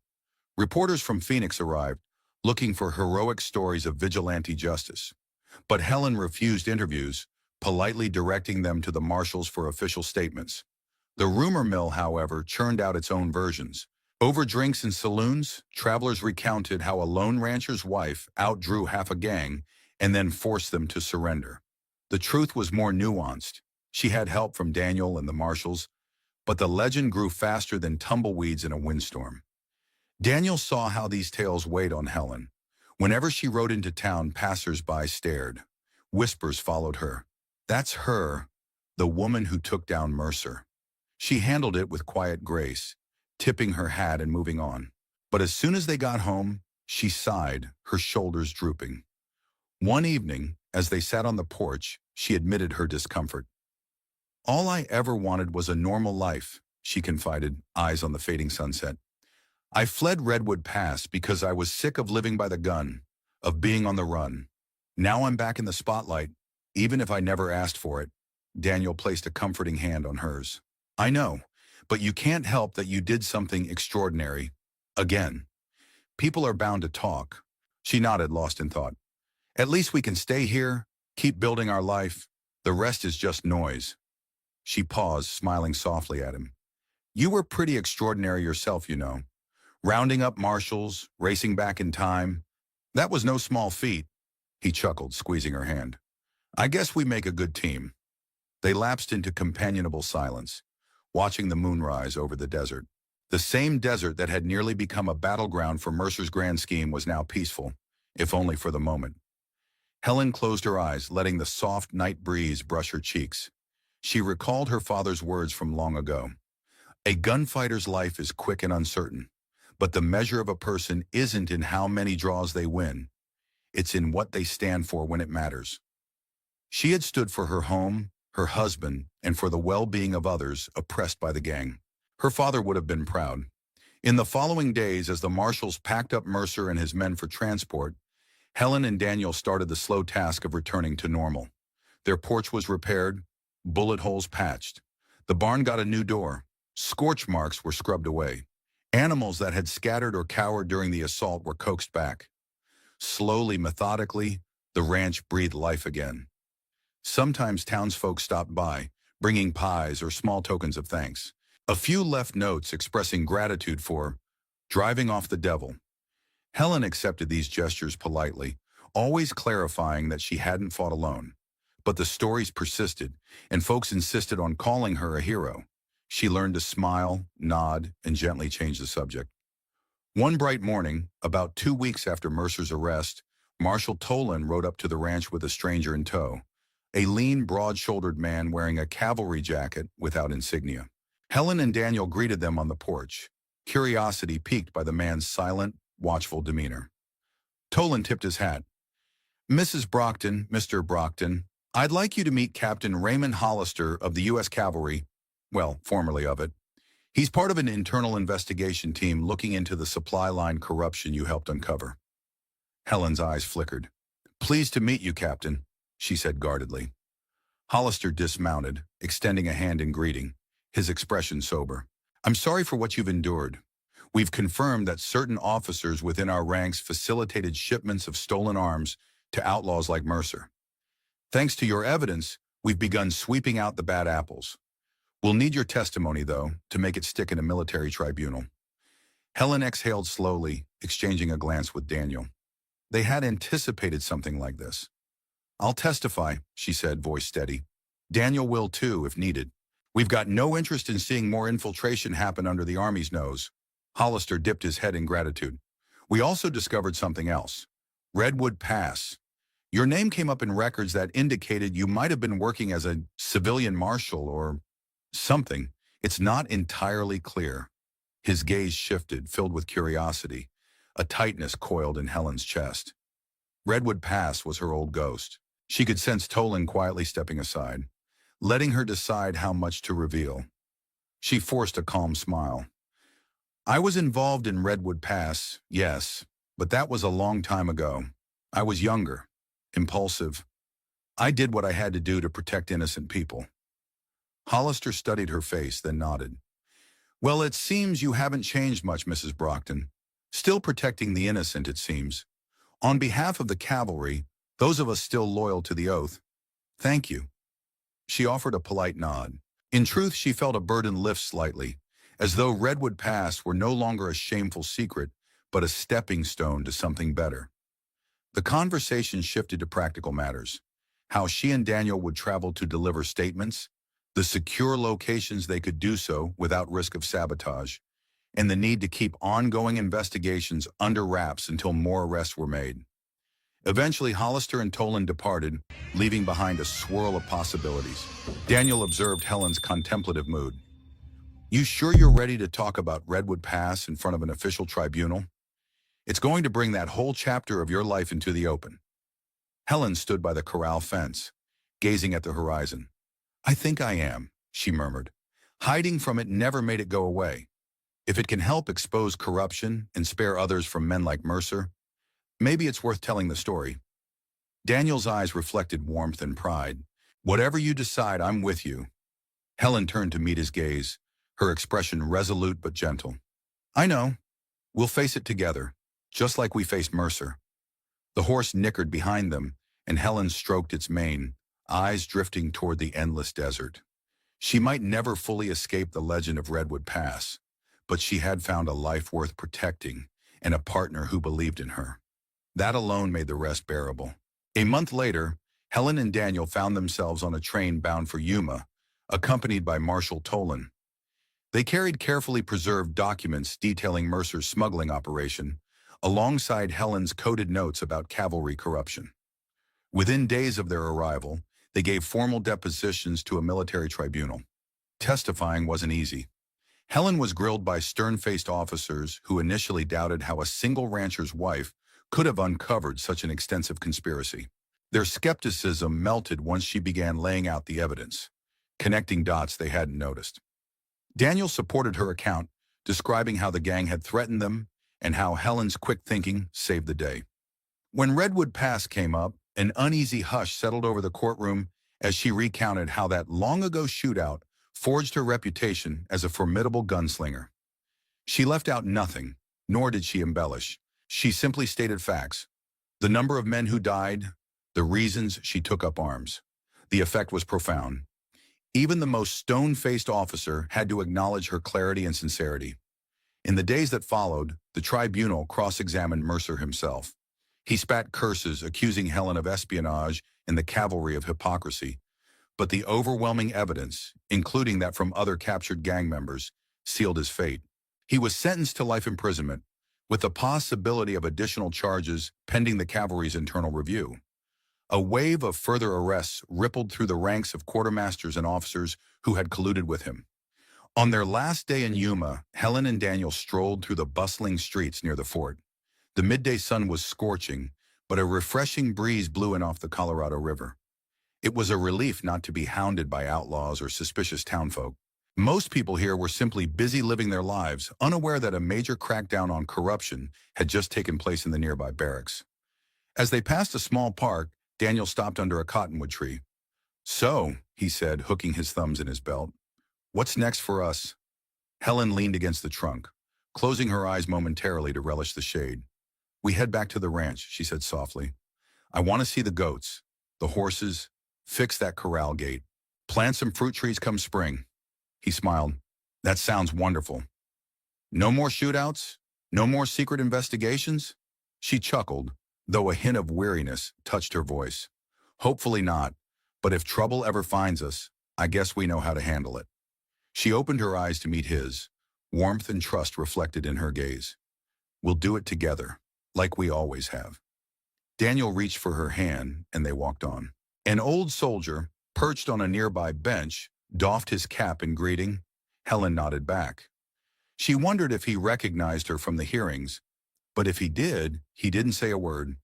Reporters from Phoenix arrived, looking for heroic stories of vigilante justice. But Helen refused interviews, politely directing them to the marshals for official statements. The rumor mill, however, churned out its own versions. Over drinks in saloons, travelers recounted how a lone rancher's wife outdrew half a gang and then forced them to surrender. The truth was more nuanced. She had help from Daniel and the marshals, but the legend grew faster than tumbleweeds in a windstorm. Daniel saw how these tales weighed on Helen. Whenever she rode into town, passers-by stared. Whispers followed her. "That's her, the woman who took down Mercer." She handled it with quiet grace, tipping her hat and moving on. But as soon as they got home, she sighed, her shoulders drooping. One evening, as they sat on the porch, she admitted her discomfort. "All I ever wanted was a normal life," she confided, eyes on the fading sunset. "I fled Redwood Pass because I was sick of living by the gun, of being on the run. Now I'm back in the spotlight, even if I never asked for it." Daniel placed a comforting hand on hers. "I know, but you can't help that you did something extraordinary. Again. People are bound to talk." She nodded, lost in thought. "At least we can stay here, keep building our life. The rest is just noise." She paused, smiling softly at him. "You were pretty extraordinary yourself, you know. Rounding up marshals, racing back in time. That was no small feat." He chuckled, squeezing her hand. "I guess we make a good team." They lapsed into companionable silence, watching the moon rise over the desert. The same desert that had nearly become a battleground for Mercer's grand scheme was now peaceful, if only for the moment. Helen closed her eyes, letting the soft night breeze brush her cheeks. She recalled her father's words from long ago. A gunfighter's life is quick and uncertain, but the measure of a person isn't in how many draws they win. It's in what they stand for when it matters. She had stood for her home, her husband, and for the well-being of others oppressed by the gang. Her father would have been proud. In the following days, as the marshals packed up Mercer and his men for transport, Helen and Daniel started the slow task of returning to normal. Their porch was repaired, bullet holes patched. The barn got a new door. Scorch marks were scrubbed away. Animals that had scattered or cowered during the assault were coaxed back. Slowly, methodically, the ranch breathed life again. Sometimes townsfolk stopped by, bringing pies or small tokens of thanks. A few left notes expressing gratitude for driving off the devil. Helen accepted these gestures politely, always clarifying that she hadn't fought alone. But the stories persisted, and folks insisted on calling her a hero. She learned to smile, nod, and gently change the subject. One bright morning, about 2 weeks after Mercer's arrest, Marshal Tolan rode up to the ranch with a stranger in tow, a lean, broad-shouldered man wearing a cavalry jacket without insignia. Helen and Daniel greeted them on the porch, curiosity piqued by the man's silent, watchful demeanor. Tolan tipped his hat. "Mrs. Brockton, Mr. Brockton, I'd like you to meet Captain Raymond Hollister of the U.S. Cavalry, well, formerly of it. He's part of an internal investigation team looking into the supply line corruption you helped uncover." Helen's eyes flickered. "Pleased to meet you, Captain," she said guardedly. Hollister dismounted, extending a hand in greeting, his expression sober. "I'm sorry for what you've endured. We've confirmed that certain officers within our ranks facilitated shipments of stolen arms to outlaws like Mercer. Thanks to your evidence, we've begun sweeping out the bad apples. We'll need your testimony, though, to make it stick in a military tribunal." Helen exhaled slowly, exchanging a glance with Daniel. They had anticipated something like this. "I'll testify," she said, voice steady. "Daniel will too, if needed. We've got no interest in seeing more infiltration happen under the Army's nose." Hollister dipped his head in gratitude. "We also discovered something else. Redwood Pass. Your name came up in records that indicated you might have been working as a civilian marshal or something. It's not entirely clear." His gaze shifted, filled with curiosity. A tightness coiled in Helen's chest. Redwood Pass was her old ghost. She could sense Tolan quietly stepping aside, letting her decide how much to reveal. She forced a calm smile. "I was involved in Redwood Pass, yes, but that was a long time ago. I was younger, impulsive. I did what I had to do to protect innocent people." Hollister studied her face, then nodded. "Well, it seems you haven't changed much, Mrs. Brockton. Still protecting the innocent, it seems. On behalf of the cavalry, those of us still loyal to the oath, thank you." She offered a polite nod. In truth, she felt a burden lift slightly, as though Redwood Pass were no longer a shameful secret, but a stepping stone to something better. The conversation shifted to practical matters, how she and Daniel would travel to deliver statements, the secure locations they could do so without risk of sabotage, and the need to keep ongoing investigations under wraps until more arrests were made. Eventually, Hollister and Tolan departed, leaving behind a swirl of possibilities. Daniel observed Helen's contemplative mood. "You sure you're ready to talk about Redwood Pass in front of an official tribunal? It's going to bring that whole chapter of your life into the open." Helen stood by the corral fence, gazing at the horizon. "I think I am," she murmured. "Hiding from it never made it go away. If it can help expose corruption and spare others from men like Mercer, maybe it's worth telling the story." Daniel's eyes reflected warmth and pride. "Whatever you decide, I'm with you." Helen turned to meet his gaze, her expression resolute but gentle. "I know. We'll face it together, just like we faced Mercer." The horse nickered behind them, and Helen stroked its mane, eyes drifting toward the endless desert. She might never fully escape the legend of Redwood Pass, but she had found a life worth protecting and a partner who believed in her. That alone made the rest bearable. A month later, Helen and Daniel found themselves on a train bound for Yuma, accompanied by Marshal Tolan. They carried carefully preserved documents detailing Mercer's smuggling operation, alongside Helen's coded notes about cavalry corruption. Within days of their arrival, they gave formal depositions to a military tribunal. Testifying wasn't easy. Helen was grilled by stern-faced officers who initially doubted how a single rancher's wife could have uncovered such an extensive conspiracy. Their skepticism melted once she began laying out the evidence, connecting dots they hadn't noticed. Daniel supported her account, describing how the gang had threatened them and how Helen's quick thinking saved the day. When Redwood Pass came up, an uneasy hush settled over the courtroom as she recounted how that long-ago shootout forged her reputation as a formidable gunslinger. She left out nothing, nor did she embellish. She simply stated facts: the number of men who died, the reasons she took up arms. The effect was profound. Even the most stone-faced officer had to acknowledge her clarity and sincerity. In the days that followed, the tribunal cross-examined Mercer himself. He spat curses, accusing Helen of espionage and the cavalry of hypocrisy. But the overwhelming evidence, including that from other captured gang members, sealed his fate. He was sentenced to life imprisonment, with the possibility of additional charges pending the cavalry's internal review. A wave of further arrests rippled through the ranks of quartermasters and officers who had colluded with him. On their last day in Yuma, Helen and Daniel strolled through the bustling streets near the fort. The midday sun was scorching, but a refreshing breeze blew in off the Colorado River. It was a relief not to be hounded by outlaws or suspicious townfolk. Most people here were simply busy living their lives, unaware that a major crackdown on corruption had just taken place in the nearby barracks. As they passed a small park, Daniel stopped under a cottonwood tree. "So," he said, hooking his thumbs in his belt, "what's next for us?" Helen leaned against the trunk, closing her eyes momentarily to relish the shade. "We head back to the ranch," she said softly. "I want to see the goats, the horses, fix that corral gate, plant some fruit trees come spring." He smiled. "That sounds wonderful." "No more shootouts? No more secret investigations?" She chuckled, though a hint of weariness touched her voice. "Hopefully not, but if trouble ever finds us, I guess we know how to handle it." She opened her eyes to meet his, warmth and trust reflected in her gaze. "We'll do it together, like we always have." Daniel reached for her hand, and they walked on. An old soldier, perched on a nearby bench, doffed his cap in greeting. Helen nodded back. She wondered if he recognized her from the hearings, but if he did, he didn't say a word.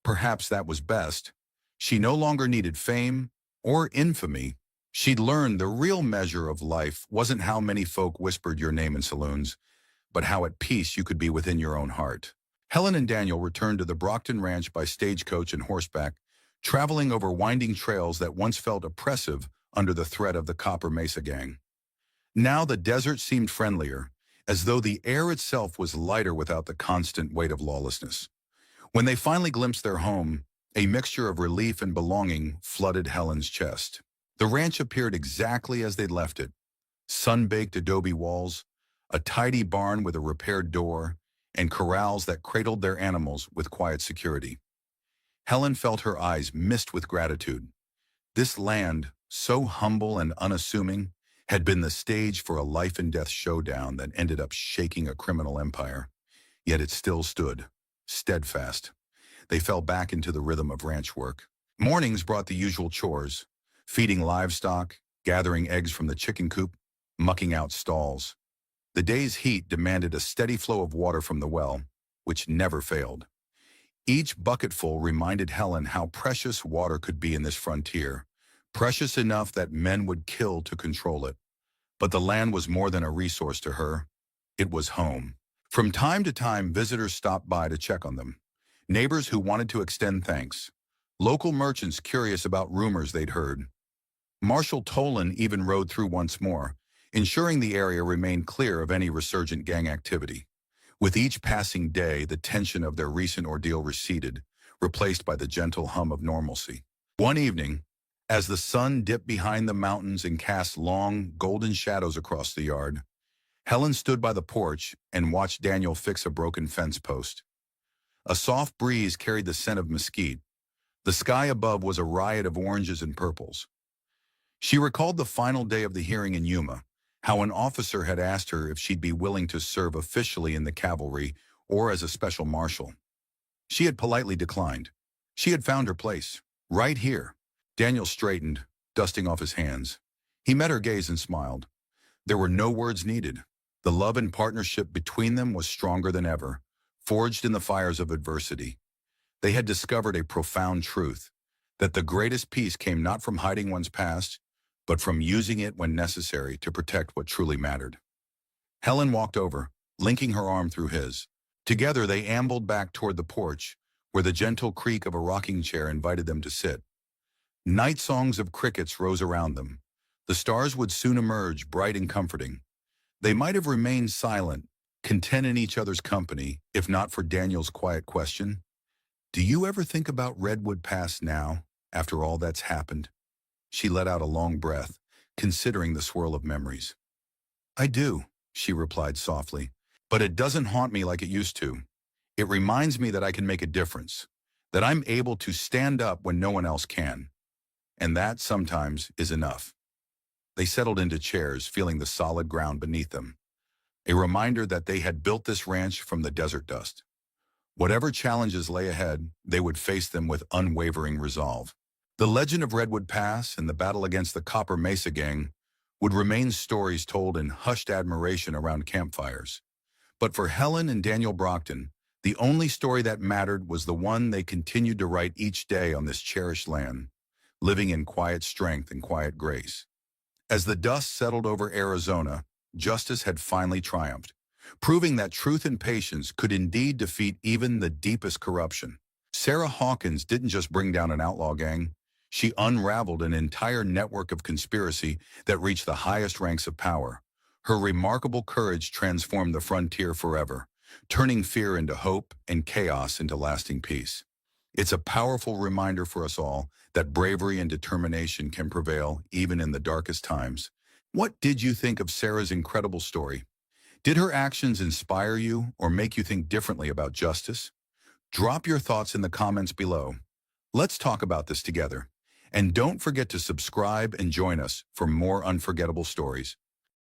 Perhaps that was best. She no longer needed fame or infamy. She'd learned the real measure of life wasn't how many folk whispered your name in saloons, but how at peace you could be within your own heart. Helen and Daniel returned to the Brockton Ranch by stagecoach and horseback, traveling over winding trails that once felt oppressive under the threat of the Copper Mesa gang. Now the desert seemed friendlier, as though the air itself was lighter without the constant weight of lawlessness. When they finally glimpsed their home, a mixture of relief and belonging flooded Helen's chest. The ranch appeared exactly as they'd left it: sun-baked adobe walls, a tidy barn with a repaired door, and corrals that cradled their animals with quiet security. Helen felt her eyes mist with gratitude. This land, so humble and unassuming, had been the stage for a life-and-death showdown that ended up shaking a criminal empire. Yet it still stood, steadfast. They fell back into the rhythm of ranch work. Mornings brought the usual chores: feeding livestock, gathering eggs from the chicken coop, mucking out stalls. The day's heat demanded a steady flow of water from the well, which never failed. Each bucketful reminded Helen how precious water could be in this frontier, precious enough that men would kill to control it. But the land was more than a resource to her. It was home. From time to time, visitors stopped by to check on them. Neighbors who wanted to extend thanks. Local merchants curious about rumors they'd heard. Marshal Tolan even rode through once more, ensuring the area remained clear of any resurgent gang activity. With each passing day, the tension of their recent ordeal receded, replaced by the gentle hum of normalcy. One evening, as the sun dipped behind the mountains and cast long, golden shadows across the yard, Helen stood by the porch and watched Daniel fix a broken fence post. A soft breeze carried the scent of mesquite. The sky above was a riot of oranges and purples. She recalled the final day of the hearing in Yuma, how an officer had asked her if she'd be willing to serve officially in the cavalry or as a special marshal. She had politely declined. She had found her place, right here. Daniel straightened, dusting off his hands. He met her gaze and smiled. There were no words needed. The love and partnership between them was stronger than ever, forged in the fires of adversity. They had discovered a profound truth, that the greatest peace came not from hiding one's past, but from using it when necessary to protect what truly mattered. Helen walked over, linking her arm through his. Together they ambled back toward the porch, where the gentle creak of a rocking chair invited them to sit. Night songs of crickets rose around them. The stars would soon emerge, bright and comforting. They might have remained silent, content in each other's company, if not for Daniel's quiet question. Do you ever think about Redwood Pass now, after all that's happened? She let out a long breath, considering the swirl of memories. I do, she replied softly, but it doesn't haunt me like it used to. It reminds me that I can make a difference, that I'm able to stand up when no one else can. And that, sometimes, is enough. They settled into chairs, feeling the solid ground beneath them, a reminder that they had built this ranch from the desert dust. Whatever challenges lay ahead, they would face them with unwavering resolve. The legend of Redwood Pass and the battle against the Copper Mesa Gang would remain stories told in hushed admiration around campfires. But for Helen and Daniel Brockton, the only story that mattered was the one they continued to write each day on this cherished land, living in quiet strength and quiet grace. As the dust settled over Arizona, justice had finally triumphed, proving that truth and patience could indeed defeat even the deepest corruption. Sarah Hawkins didn't just bring down an outlaw gang. She unraveled an entire network of conspiracy that reached the highest ranks of power. Her remarkable courage transformed the frontier forever, turning fear into hope and chaos into lasting peace. It's a powerful reminder for us all that bravery and determination can prevail even in the darkest times. What did you think of Sarah's incredible story? Did her actions inspire you or make you think differently about justice? Drop your thoughts in the comments below. Let's talk about this together. And don't forget to subscribe and join us for more unforgettable stories.